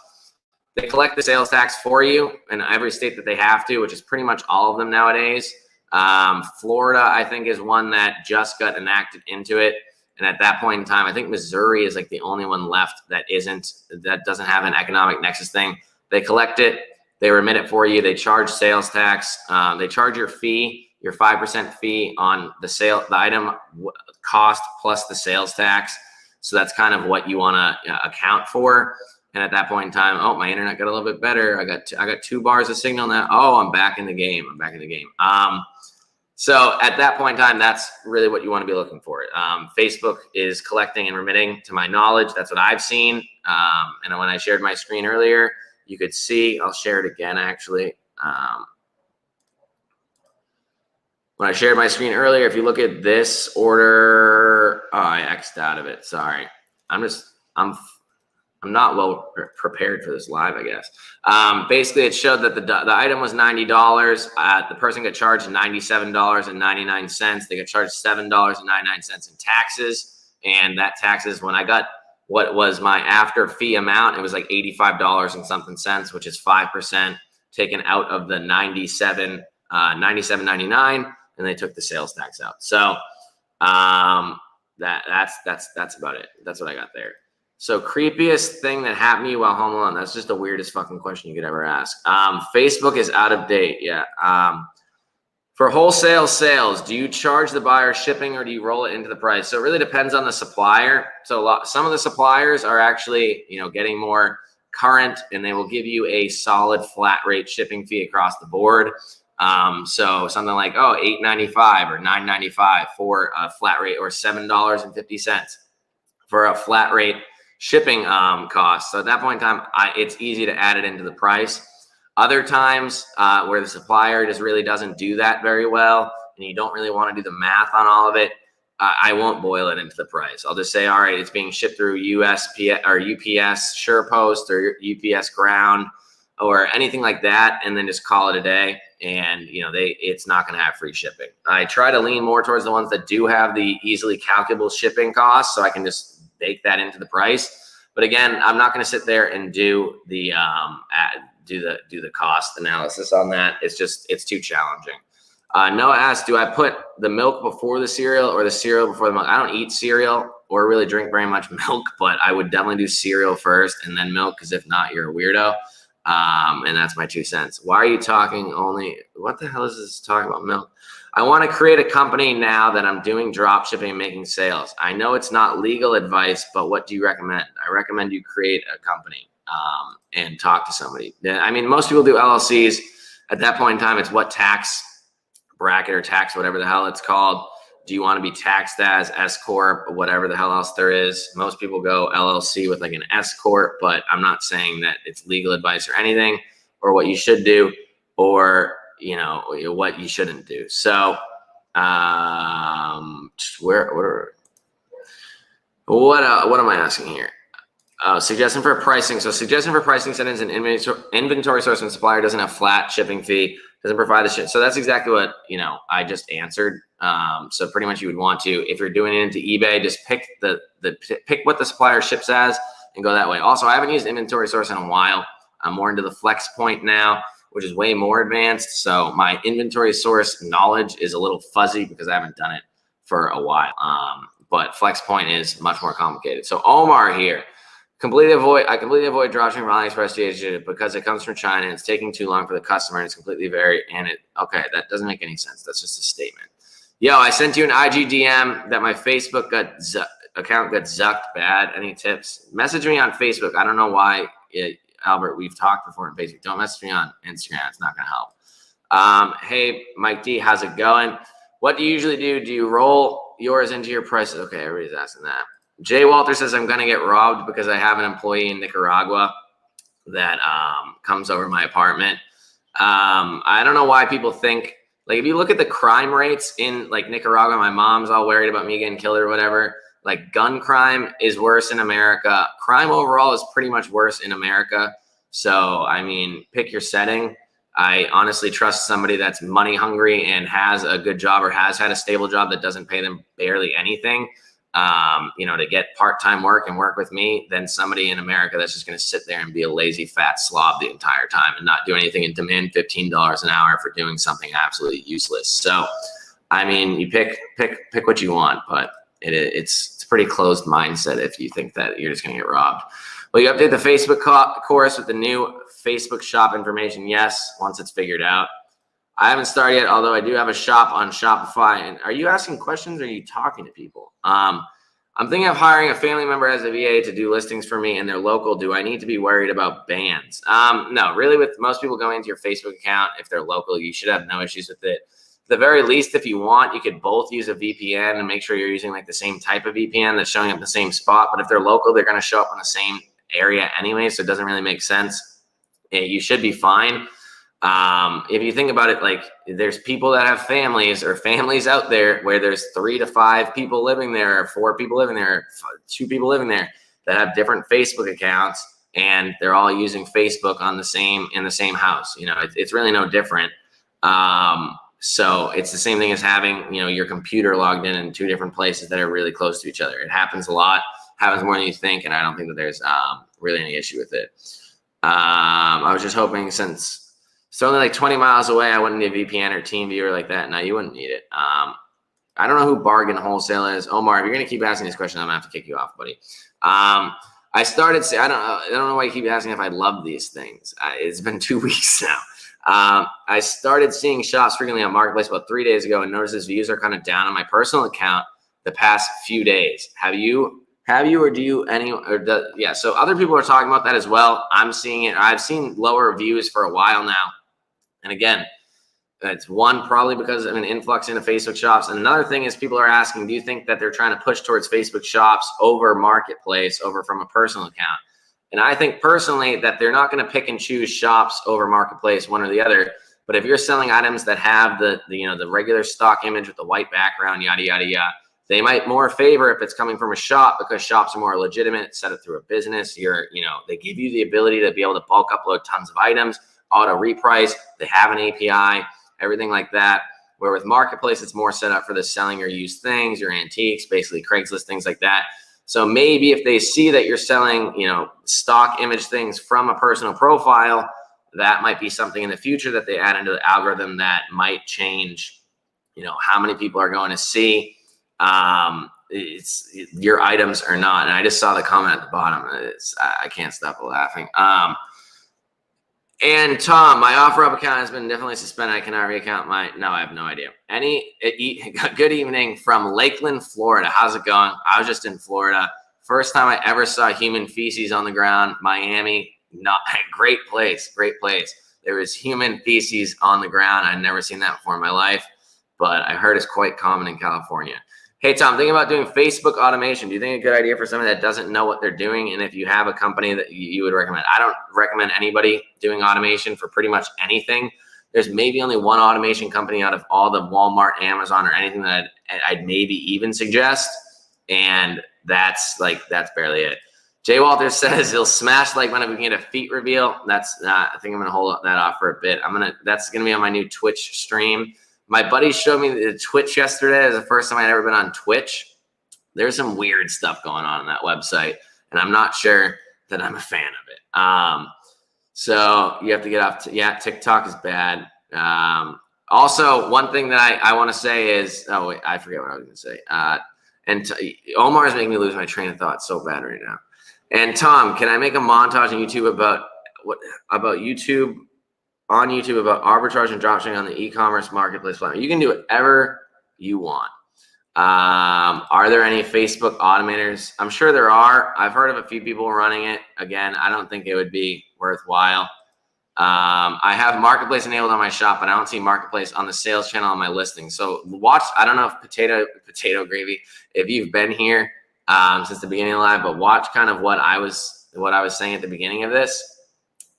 they collect the sales tax for you in every state that they have to, which is pretty much all of them nowadays. Florida, I think, is one that just got enacted into it. And at that point in time, I think Missouri is like the only one left that doesn't have an economic nexus thing. They collect it, they remit it for you, they charge sales tax, they charge your fee, your 5% fee on the item cost plus the sales tax. So that's kind of what you want to account for. And at that point in time, oh, my internet got a little bit better. I got 2 bars of signal now. Oh, I'm back in the game. So at that point in time, that's really what you want to be looking for. Facebook is collecting and remitting, to my knowledge. That's what I've seen. And when I shared my screen earlier, you could see, I'll share it again, actually. When I shared my screen earlier, if you look at this order, oh, I X'd out of it. Sorry. I'm not well prepared for this live, I guess. Basically, it showed that the item was $90. The person got charged $97.99. They got charged $7.99 in taxes. And that taxes, when I got what was my after fee amount, it was like $85 and something cents, which is 5% taken out of the $97.99, and they took the sales tax out. So that's about it. That's what I got there. So creepiest thing that happened to you while home alone. That's just the weirdest fucking question you could ever ask. Facebook is out of date. Yeah. For wholesale sales, do you charge the buyer shipping or do you roll it into the price? So it really depends on the supplier. So some of the suppliers are actually, getting more current, and they will give you a solid flat rate shipping fee across the board. So something like, $8.95 or $9.95 for a flat rate, or $7.50 for a flat rate shipping cost. So at that point in time, it's easy to add it into the price. Other times where the supplier just really doesn't do that very well, and you don't really want to do the math on all of it, I won't boil it into the price. I'll just say, all right, it's being shipped through USPS or UPS SurePost or UPS Ground or anything like that, and then just call it a day. And it's not going to have free shipping. I try to lean more towards the ones that do have the easily calculable shipping costs, so I can just bake that into the price. But again, I'm not going to sit there and do the cost analysis on that. It's too challenging. Noah asked, do I put the milk before the cereal or the cereal before the milk? I don't eat cereal or really drink very much milk, but I would definitely do cereal first and then milk, because if not, you're a weirdo. And that's my 2 cents. Why are you talking only? What the hell is this talking about milk? I want to create a company now that I'm doing drop shipping and making sales. I know it's not legal advice, but what do you recommend? I recommend you create a company and talk to somebody. I mean, most people do LLCs. At that point in time, it's what tax bracket or tax, whatever the hell it's called. Do you want to be taxed as S Corp or whatever the hell else there is? Most people go LLC with like an S Corp, but I'm not saying that it's legal advice or anything, or what you should do, or what you shouldn't do. So what am I asking here? Suggestion for pricing. So suggestion for pricing settings and inventory source when supplier doesn't have flat shipping fee, doesn't provide the shit. So that's exactly what, I just answered. So pretty much you would want to, if you're doing it into eBay, just pick pick what the supplier ships as and go that way. Also, I haven't used inventory source in a while. I'm more into the flex point now, which is way more advanced. So my inventory source knowledge is a little fuzzy because I haven't done it for a while. But flex point is much more complicated. So Omar here. I completely avoid dropshipping from AliExpress because it comes from China and it's taking too long for the customer and it's completely okay, that doesn't make any sense. That's just a statement. Yo, I sent you an IG DM that my Facebook account got zucked bad. Any tips? Message me on Facebook. I don't know why, Albert, we've talked before on Facebook. Don't message me on Instagram. It's not going to help. Hey, Mike D, how's it going? What do you usually do? Do you roll yours into your prices? Okay, everybody's asking that. Jay Walter says, I'm going to get robbed because I have an employee in Nicaragua that comes over my apartment. I don't know why people think, like, if you look at the crime rates in, like, Nicaragua, my mom's all worried about me getting killed or whatever. Like, gun crime is worse in America. Crime overall is pretty much worse in America. So, I mean, pick your setting. I honestly trust somebody that's money hungry and has a good job or has had a stable job that doesn't pay them barely anything. to get part-time work and work with me than somebody in America that's just going to sit there and be a lazy fat slob the entire time and not do anything and demand $15 an hour for doing something absolutely useless. So, I mean, you pick what you want, but it's a pretty closed mindset if you think that you're just going to get robbed. Well, you update the Facebook course with the new Facebook shop information. Yes, once it's figured out. I haven't started yet, although I do have a shop on Shopify. And are you asking questions or are you talking to people? I'm thinking of hiring a family member as a VA to do listings for me and they're local. Do I need to be worried about bans? No, really, with most people going into your Facebook account, if they're local, you should have no issues with it. At the very least, if you want, you could both use a VPN and make sure you're using like the same type of VPN that's showing up the same spot. But if they're local, they're going to show up in the same area anyway, so it doesn't really make sense. You should be fine. If you think about it, like there's people that have families or families out there where there's 3 to 5 people living there, or 4 people living there, or 2 people living there that have different Facebook accounts, and they're all using Facebook in the same house. It's really no different. So it's the same thing as having, your computer logged in 2 different places that are really close to each other. It happens a lot, happens more than you think, and I don't think that there's really any issue with it. I was just hoping, since it's only like 20 miles away, I wouldn't need a VPN or TeamViewer like that. No, you wouldn't need it. I don't know who Bargain Wholesale is. Omar, if you're going to keep asking these questions, I'm going to have to kick you off, buddy. I started saying, I don't know why you keep asking if I love these things. It's been 2 weeks now. I started seeing shops frequently on Marketplace about 3 days ago and noticed his views are kind of down on my personal account the past few days. Have you or do you yeah, so other people are talking about that as well. I'm seeing it. I've seen lower views for a while now. And again, it's one, probably because of an influx into Facebook shops. And another thing is people are asking, do you think that they're trying to push towards Facebook shops over Marketplace, over from a personal account? And I think personally that they're not going to pick and choose shops over Marketplace, one or the other. But if you're selling items that have the regular stock image with the white background, yada, yada, yada, they might more favor if it's coming from a shop, because shops are more legitimate, set it through a business. They give you the ability to be able to bulk upload tons of items, auto reprice. They have an API, everything like that. Where with Marketplace, it's more set up for the selling your used things, your antiques, basically Craigslist, things like that. So maybe if they see that you're selling, stock image things from a personal profile, that might be something in the future that they add into the algorithm that might change, how many people are going to see it's your items or not. And I just saw the comment at the bottom. I can't stop laughing. And Tom, my OfferUp account has been definitely suspended. I cannot reaccount no, I have no idea. Good evening from Lakeland, Florida. How's it going? I was just in Florida. First time I ever saw human feces on the ground. Miami, great place. There was human feces on the ground. I'd never seen that before in my life, but I heard it's quite common in California. Hey, Tom, thinking about doing Facebook automation. Do you think a good idea for somebody that doesn't know what they're doing? And if you have a company that you would recommend? I don't recommend anybody doing automation for pretty much anything. There's maybe only one automation company out of all the Walmart, Amazon, or anything that I'd maybe even suggest. And that's barely it. Jay Walters says he'll smash like when we get a feet reveal. That's not, I think I'm going to hold that off for a bit. That's going to be on my new Twitch stream. My buddy showed me the Twitch yesterday. It was the first time I'd ever been on Twitch. There's some weird stuff going on that website, and I'm not sure that I'm a fan of it. So you have to get off. TikTok is bad. Also, one thing that I want to say is, oh wait, I forget what I was going to say. Omar is making me lose my train of thought so bad right now. And Tom, can I make a montage on YouTube about YouTube? On YouTube about arbitrage and dropshipping on the e-commerce marketplace platform. You can do whatever you want. Are there any Facebook automators? I'm sure there are. I've heard of a few people running it. Again, I don't think it would be worthwhile. I have Marketplace enabled on my shop, but I don't see Marketplace on the sales channel on my listing. So watch. I don't know if potato gravy, if you've been here since the beginning of the live, but watch kind of what I was saying at the beginning of this,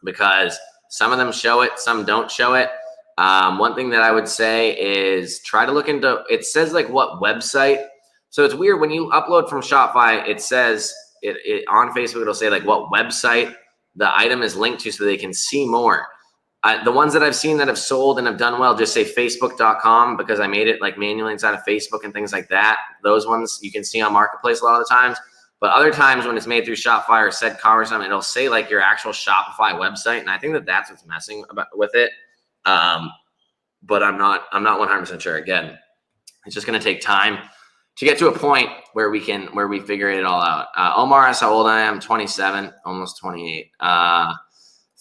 because some of them show it, some don't show it. One thing that I would say is try to look into, it says like what website. So it's weird when you upload from Shopify, it says it on Facebook, it'll say like what website the item is linked to so they can see more. The ones that I've seen that have sold and have done well, just say Facebook.com, because I made it like manually inside of Facebook and things like that. Those ones you can see on Marketplace a lot of the times. But other times when it's made through Shopify or Said Commerce, it'll say like your actual Shopify website. And I think that that's what's messing with it. But I'm not 100% sure. Again, it's just going to take time to get to a point where we figure it all out. Omar asks how old I am. 27, almost 28.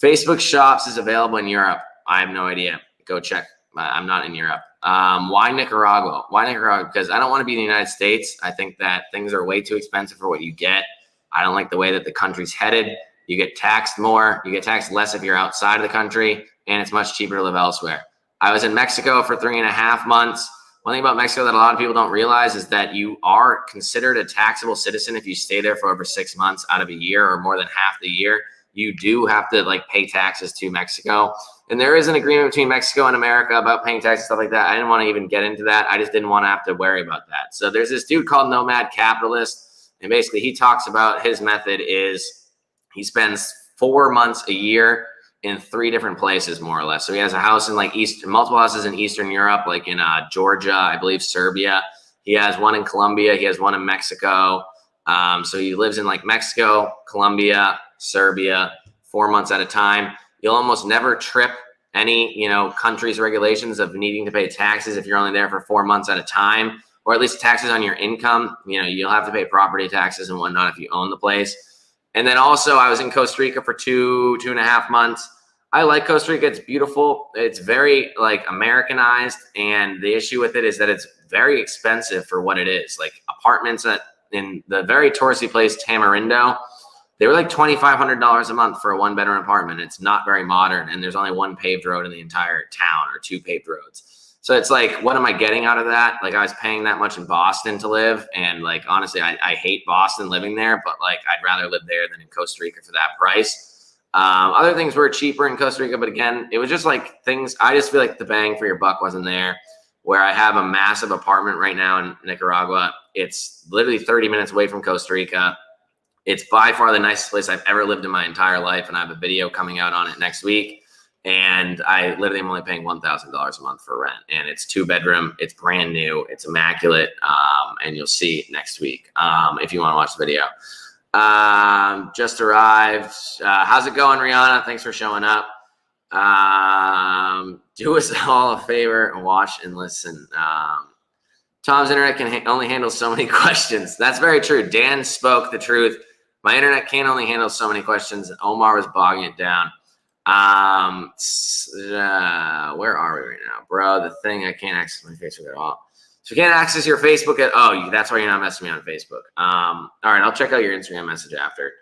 Facebook Shops is available in Europe. I have no idea. Go check. I'm not in Europe. Why Nicaragua? Why Nicaragua? Because I don't want to be in the United States. I think that things are way too expensive for what you get. I don't like the way that the country's headed. You get taxed more. You get taxed less if you're outside of the country, and it's much cheaper to live elsewhere. I was in Mexico for 3.5 months. One thing about Mexico that a lot of people don't realize is that you are considered a taxable citizen if you stay there for over 6 months out of a year or more than half the year. You do have to like pay taxes to Mexico. And there is an agreement between Mexico and America about paying taxes, stuff like that. I didn't want to even get into that. I just didn't want to have to worry about that. So there's this dude called Nomad Capitalist. And basically he talks about his method is he spends 4 months a year in 3 different places, more or less. So he has a house in like multiple houses in Eastern Europe, like in Georgia, I believe Serbia. He has one in Colombia. He has one in Mexico. So he lives in like Mexico, Colombia, Serbia, 4 months at a time. You'll almost never trip any, country's regulations of needing to pay taxes if you're only there for 4 months at a time, or at least taxes on your income. You'll have to pay property taxes and whatnot if you own the place. And then also I was in Costa Rica for 2.5 months. I like Costa Rica. It's beautiful. It's very like Americanized. And the issue with it is that it's very expensive for what it is. Like apartments in the very touristy place, Tamarindo, they were like $2,500 a month for a 1-bedroom apartment. It's not very modern. And there's only 1 paved road in the entire town, or 2 paved roads. So it's like, what am I getting out of that? Like I was paying that much in Boston to live. And like, honestly, I hate Boston living there, but like, I'd rather live there than in Costa Rica for that price. Other things were cheaper in Costa Rica, but again, it was just like things, I just feel like the bang for your buck wasn't there. Where I have a massive apartment right now in Nicaragua. It's literally 30 minutes away from Costa Rica. It's by far the nicest place I've ever lived in my entire life. And I have a video coming out on it next week. And I literally am only paying $1,000 a month for rent. And it's 2-bedroom. It's brand new. It's immaculate. And you'll see next week if you want to watch the video. Just arrived. How's it going, Rihanna? Thanks for showing up. Do us all a favor and watch and listen. Tom's internet can only handle so many questions. That's very true. Dan spoke the truth. My internet can only handle so many questions. Omar was bogging it down. Where are we right now, bro? The thing, I can't access my Facebook at all. So you can't access your Facebook that's why you're not messaging me on Facebook. All right, I'll check out your Instagram message after.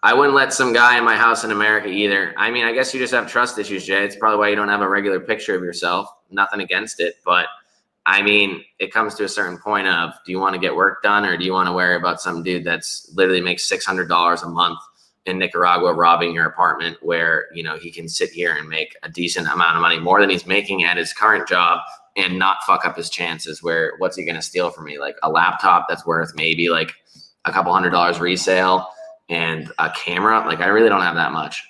I wouldn't let some guy in my house in America either. I mean, I guess you just have trust issues, Jay. It's probably why you don't have a regular picture of yourself. Nothing against it, but I mean, it comes to a certain point of, do you want to get work done, or do you want to worry about some dude that's literally makes $600 a month in Nicaragua robbing your apartment, where, he can sit here and make a decent amount of money, more than he's making at his current job, and not fuck up his chances? Where what's he going to steal from me? Like a laptop that's worth maybe like a couple $100 resale, and a camera. Like I really don't have that much.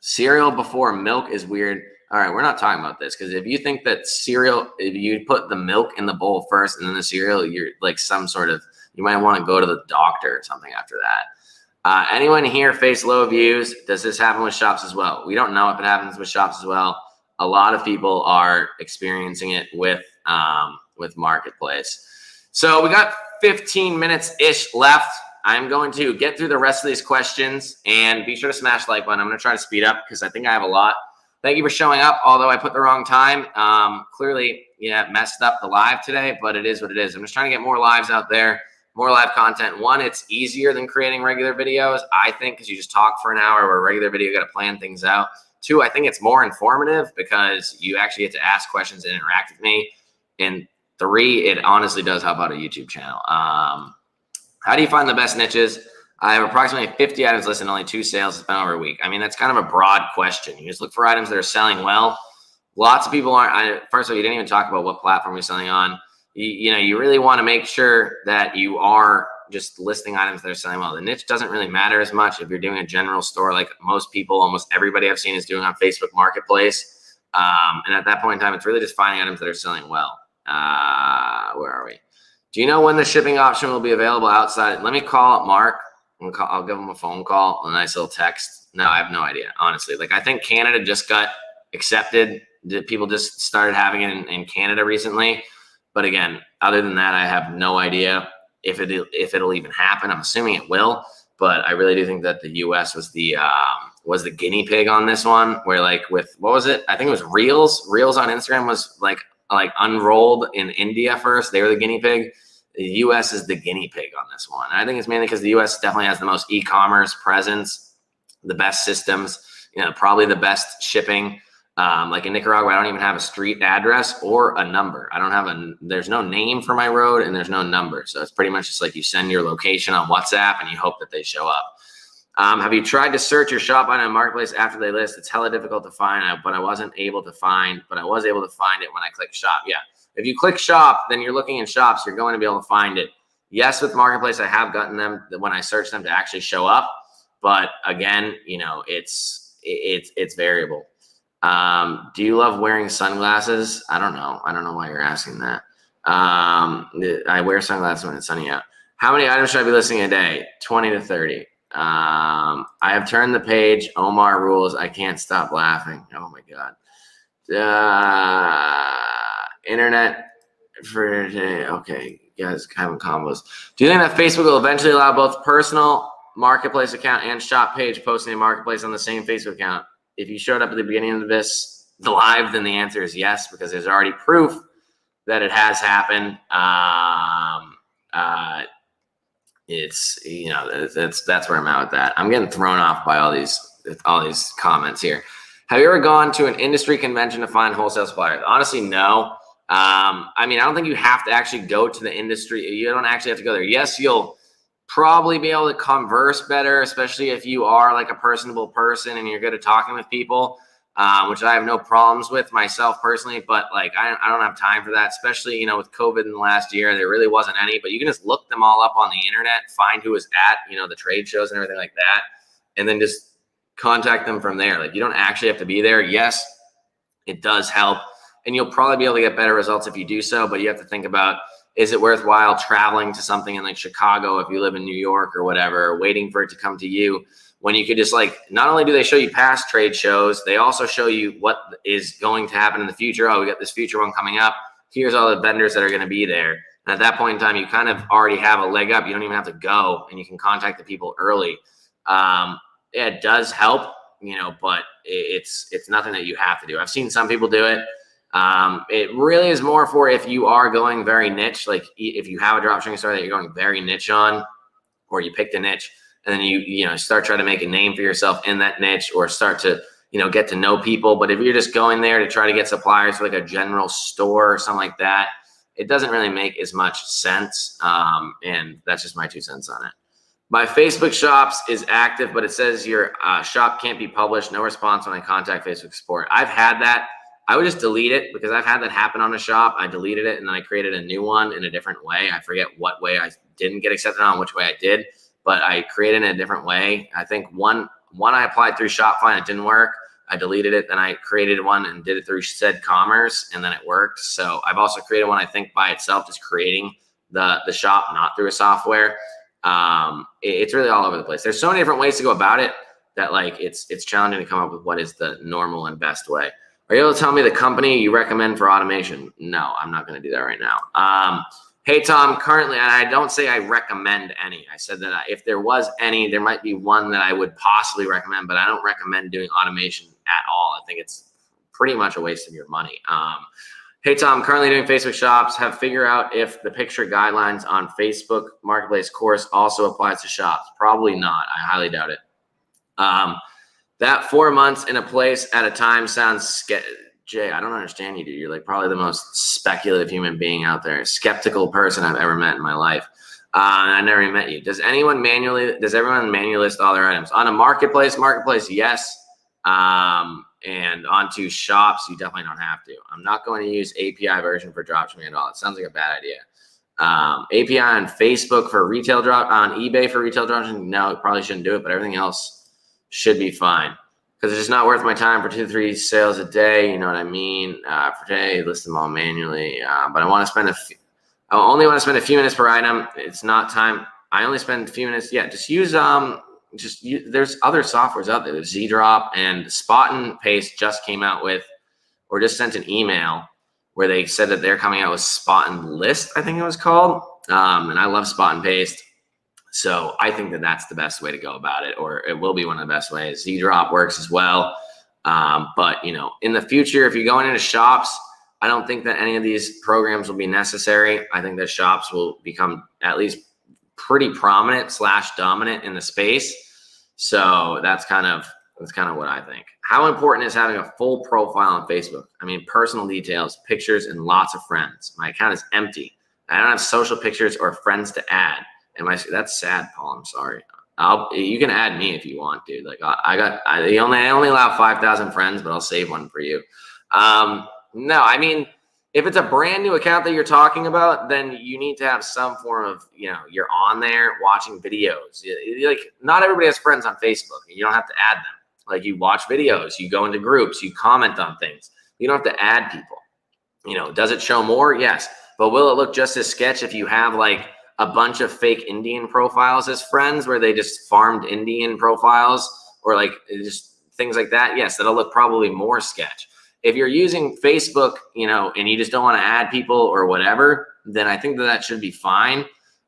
Cereal before milk is weird. All right, we're not talking about this, because if you think that cereal, if you put the milk in the bowl first and then the cereal, you're like you might want to go to the doctor or something after that. Anyone here face low views? Does this happen with shops as well? We don't know if it happens with shops as well. A lot of people are experiencing it with Marketplace. So we got 15 minutes-ish left. I'm going to get through the rest of these questions, and be sure to smash the like button. I'm going to try to speed up because I think I have a lot. Thank you for showing up, although I put the wrong time. Clearly, messed up the live today, but it is what it is. I'm just trying to get more lives out there, more live content. One, it's easier than creating regular videos, I think, because you just talk for an hour, where a regular video, you got to plan things out. 2, I think it's more informative because you actually get to ask questions and interact with me. And 3, it honestly does help out a YouTube channel. How do you find the best niches? I have approximately 50 items listed, only 2 sales. It's been over a week. I mean, that's kind of a broad question. You just look for items that are selling well. Lots of people aren't. First of all, you didn't even talk about what platform you're selling on. You really want to make sure that you are just listing items that are selling well. The niche doesn't really matter as much if you're doing a general store like most people, almost everybody I've seen is doing on Facebook Marketplace. And at that point in time, it's really just finding items that are selling well. Where are we? Do you know when the shipping option will be available outside? Let me call up Mark. I'll give him a phone call, a nice little text. No, I have no idea, honestly. Like, I think Canada just got accepted. People just started having it in Canada recently. But again, other than that, I have no idea if it'll even happen. I'm assuming it will, but I really do think that the U.S. was the guinea pig on this one. Where like with what was it? I think it was Reels. Reels on Instagram was like unrolled in India first. They were the guinea pig. The U.S. is the guinea pig on this one. And I think it's mainly because the U.S. definitely has the most e-commerce presence, the best systems, probably the best shipping. Like in Nicaragua, I don't even have a street address or a number. There's no name for my road and there's no number. So it's pretty much just like you send your location on WhatsApp and you hope that they show up. Have you tried to search your shop on a marketplace after they list? It's hella difficult to find, but I was able to find it when I clicked shop. Yeah. If you click shop, then you're looking in shops, you're going to be able to find it. Yes, with marketplace, I have gotten them when I search them to actually show up. But again, it's variable. Do you love wearing sunglasses? I don't know why you're asking that. I wear sunglasses when it's sunny out. How many items should I be listing a day? 20 to 30. I have turned the page. Omar rules. I can't stop laughing. Oh my God. Internet for today. Okay. You guys having combos. Do you think that Facebook will eventually allow both personal marketplace account and shop page posting a marketplace on the same Facebook account? If you showed up at the beginning of the live, then the answer is yes, because there's already proof that it has happened. That's where I'm at with that. I'm getting thrown off by all these comments here. Have you ever gone to an industry convention to find wholesale suppliers? Honestly, no. I don't think you have to actually go to the industry. You don't actually have to go there. Yes, you'll probably be able to converse better, especially if you are like a personable person and you're good at talking with people, which I have no problems with myself personally. But like, I don't have time for that, especially, with COVID in the last year, there really wasn't any, but you can just look them all up on the internet, find who was at, the trade shows and everything like that. And then just contact them from there. Like, you don't actually have to be there. Yes, it does help. And you'll probably be able to get better results if you do so, but you have to think about, is it worthwhile traveling to something in like Chicago if you live in New York or whatever, waiting for it to come to you, when you could just not only do they show you past trade shows, they also show you what is going to happen in the future. Oh, we got this future one coming up. Here's all the vendors that are going to be there. And at that point in time, you kind of already have a leg up. You don't even have to go, and you can contact the people early. It does help, but it's nothing that you have to do. I've seen some people do it. It really is more for if you are going very niche, like if you have a dropshipping store that you're going very niche on, or you picked a niche and then you start trying to make a name for yourself in that niche, or start to, get to know people. But if you're just going there to try to get suppliers for like a general store or something like that, it doesn't really make as much sense. And that's just my 2 cents on it. My Facebook shops is active, but it says your shop can't be published. No response when I contact Facebook support. I've had that. I would just delete it, because I've had that happen on a shop. I deleted it and then I created a new one in a different way. I forget what way I didn't get accepted on, which way I did, but I created it in a different way. I think one I applied through Shopify and it didn't work. I deleted it. Then I created one and did it through Said Commerce, and then it worked. So I've also created one, I think, by itself, just creating the shop, not through a software. It's really all over the place. There's so many different ways to go about it that it's challenging to come up with what is the normal and best way. Are you able to tell me the company you recommend for automation? No, I'm not going to do that right now. Hey, Tom, currently, and I don't say I recommend any. I said that if there was any, there might be one that I would possibly recommend, but I don't recommend doing automation at all. I think it's pretty much a waste of your money. Hey, Tom, currently doing Facebook shops. Have figured out if the picture guidelines on Facebook Marketplace course also applies to shops. Probably not. I highly doubt it. That 4 months in a place at a time sounds Jay, I don't understand you, dude. You're like probably the most speculative human being out there. Skeptical person I've ever met in my life. I never even met you. Does everyone manually list all their items? On a marketplace, yes. And onto shops, you definitely don't have to. I'm not going to use API version for dropshipping at all. It sounds like a bad idea. API on Facebook for retail drop, on eBay for retail dropshipping. No, probably shouldn't do it, but everything else should be fine. Because it's just not worth my time for 2 to 3 sales a day. You know what I mean? Per day, list them all manually. But I want to spend I only want to spend a few minutes per item. It's not time. I only spend a few minutes. Yeah, just use there's other softwares out there. There's Z-Drop, and Spot and Paste just came out with, or just sent an email where they said that they're coming out with Spot and List, I think it was called. And I love Spot and Paste. So I think that that's the best way to go about it, or it will be one of the best ways. Z-Drop works as well. But, you know, in the future, if you're going into shops, I don't think that any of these programs will be necessary. I think that shops will become at least pretty prominent / dominant in the space. So that's kind of what I think. How important is having a full profile on Facebook? I mean, personal details, pictures, and lots of friends. My account is empty. I don't have social pictures or friends to add. And that's sad, Paul. I'm sorry. You can add me if you want, dude. Like I only allow 5,000 friends, but I'll save one for you. No, I mean, if it's a brand new account that you're talking about, then you need to have some form of, you know, you're on there watching videos. Like, not everybody has friends on Facebook. You don't have to add them. Like, you watch videos, you go into groups, you comment on things. You don't have to add people. You know, does it show more? Yes. But will it look just as sketch if you have like a bunch of fake Indian profiles as friends where they just farmed Indian profiles, or like just things like that? Yes, that'll look probably more sketch. If you're using Facebook, you know, and you just don't want to add people or whatever, then I think that should be fine.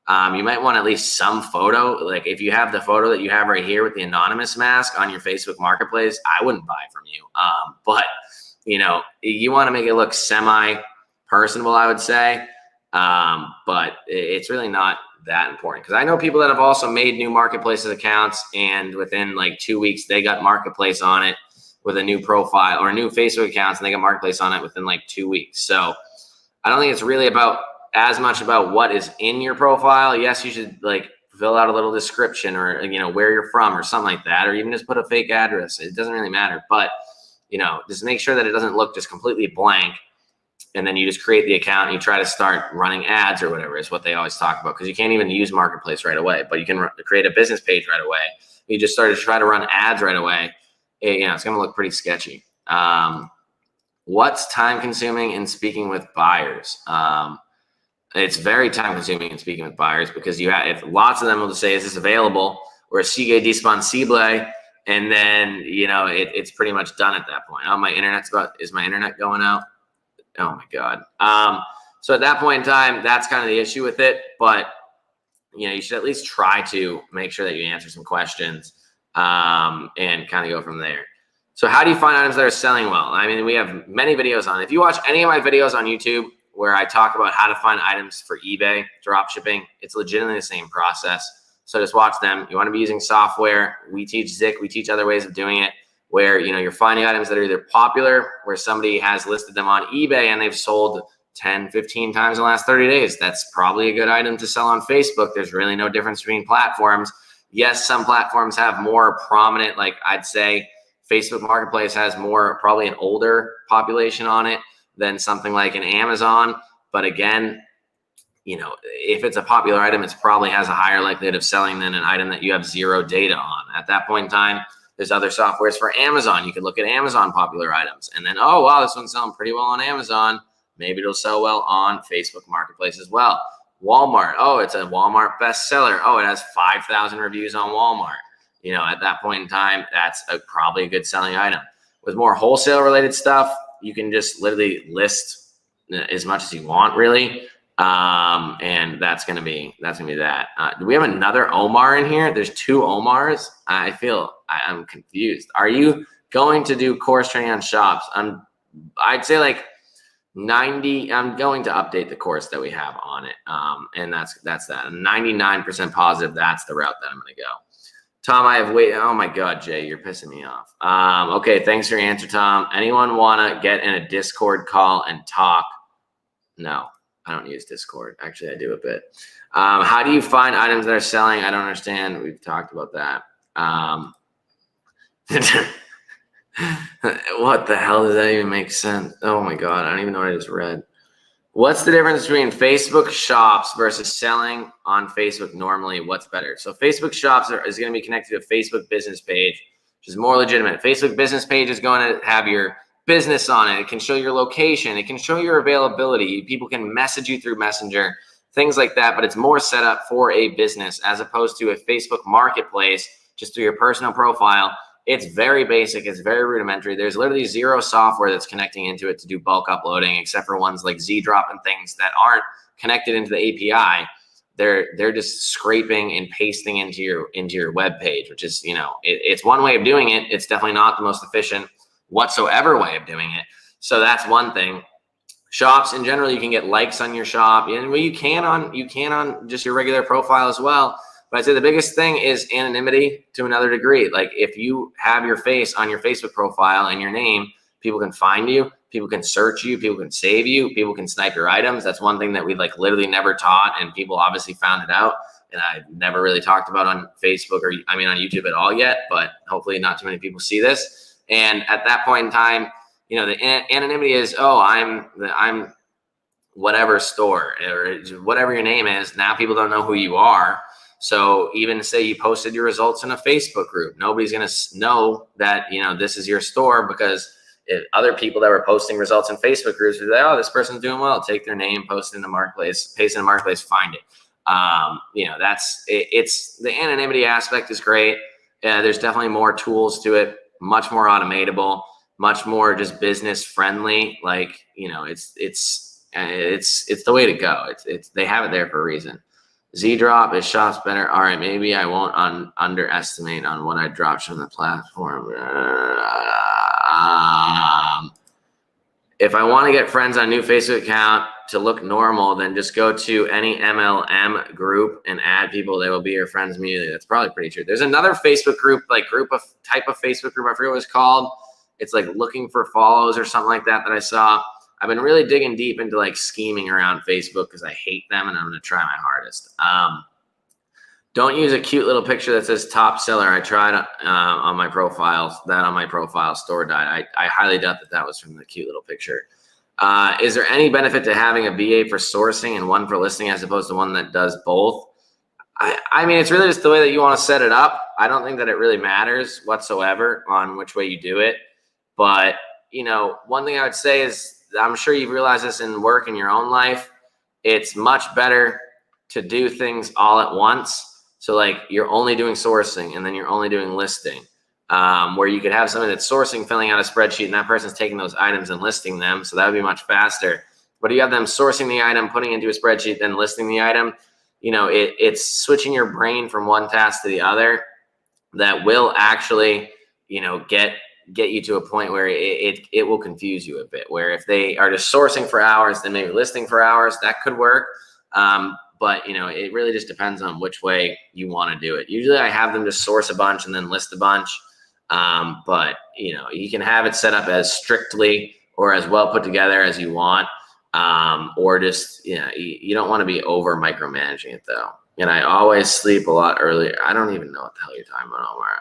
You might want at least some photo. Like, if you have the photo that you have right here with the anonymous mask on your Facebook marketplace, I wouldn't buy from you. But, you know, you want to make it look semi-personable, I would say. But it's really not that important, because I know people that have also made new marketplaces accounts, and within like 2 weeks, they got marketplace on it with a new profile, or new Facebook accounts, and they got marketplace on it within like 2 weeks. So I don't think it's really as much about what is in your profile. Yes, you should like fill out a little description, or, you know, where you're from or something like that, or even just put a fake address. It doesn't really matter, but, you know, just make sure that it doesn't look just completely blank. And then you just create the account and you try to start running ads or whatever is what they always talk about, because you can't even use marketplace right away, but you can create a business page right away. You just start to try to run ads right away. You know, it's going to look pretty sketchy. What's time consuming in speaking with buyers? It's very time consuming in speaking with buyers, because if lots of them will just say, is this available, or sigue disponible, and then, you know, it's pretty much done at that point. Oh, is my internet going out? Oh my God. So at that point in time, that's kind of the issue with it. But, you know, you should at least try to make sure that you answer some questions, and kind of go from there. So how do you find items that are selling well? I mean, we have many videos on it. If you watch any of my videos on YouTube where I talk about how to find items for eBay, dropshipping, it's legitimately the same process. So just watch them. You want to be using software. We teach Zik. We teach other ways of doing it, where, you know, you're finding items that are either popular, where somebody has listed them on eBay and they've sold 10, 15 times in the last 30 days. That's probably a good item to sell on Facebook. There's really no difference between platforms. Yes, some platforms have more prominent, like I'd say Facebook Marketplace has probably an older population on it than something like an Amazon. But again, you know, if it's a popular item, it probably has a higher likelihood of selling than an item that you have zero data on. At that point in time, there's other softwares for Amazon. You could look at Amazon popular items and then, oh, wow, this one's selling pretty well on Amazon. Maybe it'll sell well on Facebook Marketplace as well. Walmart. Oh, it's a Walmart bestseller. Oh, it has 5,000 reviews on Walmart. You know, at that point in time, that's probably a good selling item. With more wholesale related stuff, you can just literally list as much as you want, really. And that's gonna be that. Do we have another Omar in here? There's 2 Omars. I'm confused. Are you going to do course training on shops? I'd say like 90. I'm going to update the course that we have on it. And that's that. I'm 99% positive that's the route that I'm gonna go. Tom, I have waited. Oh my God, Jay, you're pissing me off. Okay, thanks for your answer, Tom. Anyone want to get in a Discord call and talk? No, I don't use Discord. Actually, I do a bit. How do you find items that are selling? I don't understand. We've talked about that. What the hell does that even make sense? Oh my God, I don't even know what I just read. What's the difference between Facebook shops versus selling on Facebook normally? What's better? So Facebook shops is going to be connected to a Facebook business page, which is more legitimate. Facebook business page is going to have your business on it. It can show your location. It can show your availability. People can message you through Messenger, things like that, but it's more set up for a business as opposed to a Facebook marketplace just through your personal profile. It's very basic. It's very rudimentary. There's literally zero software that's connecting into it to do bulk uploading, except for ones like Z-Drop and things that aren't connected into the API. They're just scraping and pasting into your web page, which is, it's one way of doing it. It's definitely not the most efficient whatsoever way of doing it. So that's one thing. Shops in general, you can get likes on your shop, and you can on just your regular profile as well. But I'd say the biggest thing is anonymity to another degree. Like if you have your face on your Facebook profile and your name, people can find you, people can search you, people can save you, people can snipe your items. That's one thing that we literally never taught, and people obviously found it out. And I've never really talked about on Facebook on YouTube at all yet, but hopefully not too many people see this. And at that point in time, the anonymity is, I'm whatever store or whatever your name is. Now people don't know who you are. So even say you posted your results in a Facebook group, nobody's going to know that, this is your store, because if other people that were posting results in Facebook groups are like, oh, this person's doing well, take their name, post it in the marketplace, paste it in the marketplace, find it. It's the anonymity aspect is great. There's definitely more tools to it, much more automatable, much more just business friendly. It's the way to go. They have it there for a reason. Z-Drop is shops better. All right, maybe I won't underestimate on what I dropped from the platform. If I want to get friends on a new Facebook account to look normal, then just go to any MLM group and add people. They will be your friends immediately. That's probably pretty true. There's another Facebook group, type of Facebook group. I forget what it's called. It's like looking for follows or something like that I saw. I've been really digging deep into scheming around Facebook because I hate them, and I'm going to try my hardest. Don't use a cute little picture that says top seller. I tried on my profiles. That on my profile store died. I highly doubt that was from the cute little picture. Is there any benefit to having a VA for sourcing and one for listing as opposed to one that does both? I mean, it's really just the way that you want to set it up. I don't think that it really matters whatsoever on which way you do it. But, one thing I would say is, I'm sure you've realized this in work in your own life. It's much better to do things all at once. So you're only doing sourcing and then you're only doing listing, where you could have somebody that's sourcing, filling out a spreadsheet, and that person's taking those items and listing them. So that would be much faster. But you have them sourcing the item, putting it into a spreadsheet, then listing the item. It's switching your brain from one task to the other that will actually, get you to a point where it will confuse you a bit, where if they are just sourcing for hours, then maybe listing for hours, that could work. But it really just depends on which way you want to do it. Usually I have them just source a bunch and then list a bunch. But you can have it set up as strictly or as well put together as you want. Or just, you don't want to be over micromanaging it though. And I always sleep a lot earlier. I don't even know what the hell you're talking about, Omar.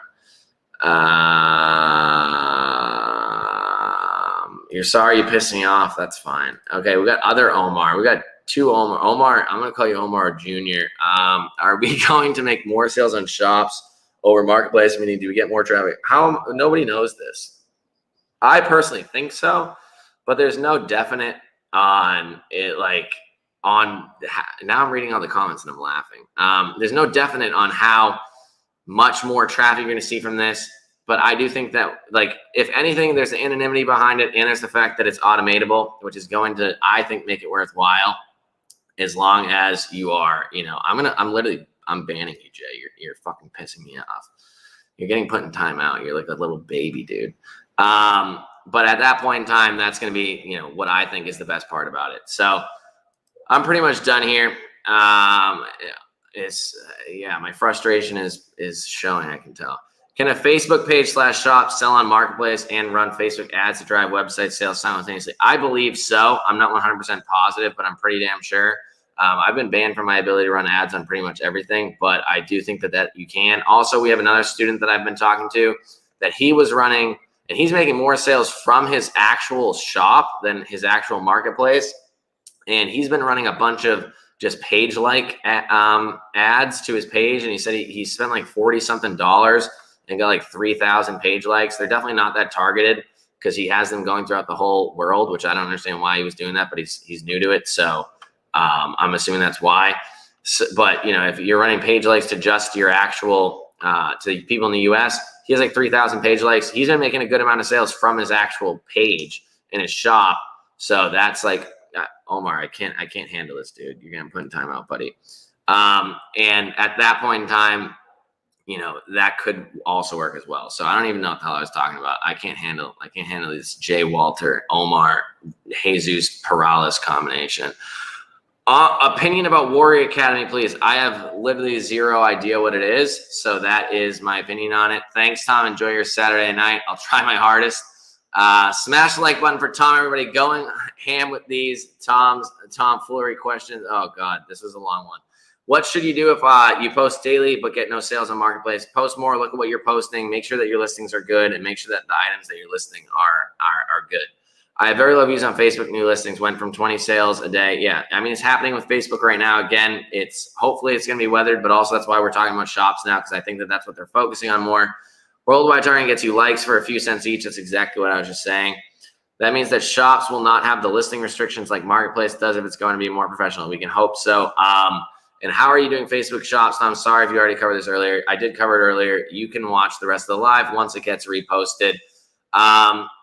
You're sorry you pissed me off. That's fine. Okay, we got other Omar. We got two Omar. Omar, I'm gonna call you Omar Jr. Are we going to make more sales on shops over marketplace? Do we get more traffic? Nobody knows this. I personally think so, but there's no definite on it. Now I'm reading all the comments and I'm laughing. There's no definite on how much more traffic you're going to see from this. But I do think that, if anything, there's the anonymity behind it, and there's the fact that it's automatable, which is going to, I think, make it worthwhile, as long as you are, I'm banning you, Jay. You're fucking pissing me off. You're getting put in timeout. You're like a little baby, dude. But at that point in time, that's going to be, what I think is the best part about it. So I'm pretty much done here. My frustration is showing, I can tell. Can a Facebook page /shop sell on marketplace and run Facebook ads to drive website sales simultaneously? I believe so. I'm not 100% positive, but I'm pretty damn sure. I've been banned from my ability to run ads on pretty much everything, but I do think that you can. Also, we have another student that I've been talking to that he was running, and he's making more sales from his actual shop than his actual marketplace. and he's been running a bunch of just page ads to his page, and he said he spent like $40 something and got like 3,000 page likes. They're definitely not that targeted because he has them going throughout the whole world, which I don't understand why he was doing that, but he's new to it, so I'm assuming that's why. So, but you know, if you're running page likes to just your actual to people in the US, he has like 3,000 page likes. He's been making a good amount of sales from his actual page in his shop. So that's like, Omar, I can't handle this, dude. You're gonna put in timeout, buddy. And at that point in time, you know, that could also work as well. So I don't even know what the hell I was talking about. I can't handle this Jay Walter, Omar, Jesus Perales combination. Opinion about Warrior Academy, please. I have literally zero idea what it is, so that is my opinion on it. Thanks, Tom. Enjoy your Saturday night. I'll try my hardest. Smash the like button for Tom. Everybody going ham with these tomfoolery questions. Oh God, this was a long one. What should you do if you post daily but get no sales on Marketplace? Post more. Look at what you're posting. Make sure that your listings are good, and make sure that the items that you're listing are good. I have very low views on Facebook. New listings went from 20 sales a day. Yeah, I mean, it's happening with Facebook right now. Again, hopefully it's going to be weathered, but also that's why we're talking about shops now, because I think that that's what they're focusing on more. Worldwide targeting gets you likes for a few cents each. That's exactly what I was just saying. That means that shops will not have the listing restrictions like Marketplace does if it's going to be more professional. We can hope so. And how are you doing Facebook shops? I'm sorry if you already covered this earlier. I did cover it earlier. You can watch the rest of the live once it gets reposted.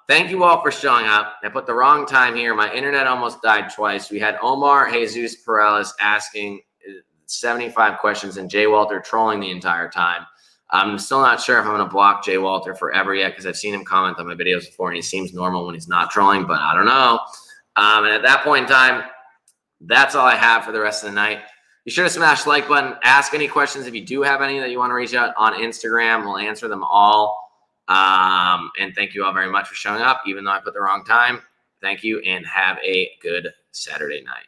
Thank you all for showing up. I put the wrong time here. My internet almost died twice. We had Omar Jesus Perales asking 75 questions and Jay Walter trolling the entire time. I'm still not sure if I'm going to block Jay Walter forever yet, because I've seen him comment on my videos before and he seems normal when he's not trolling, but I don't know. And at that point in time, that's all I have for the rest of the night. Be sure to smash the like button. Ask any questions if you do have any that you want to reach out on Instagram. We'll answer them all. And thank you all very much for showing up, even though I put the wrong time. Thank you, and have a good Saturday night.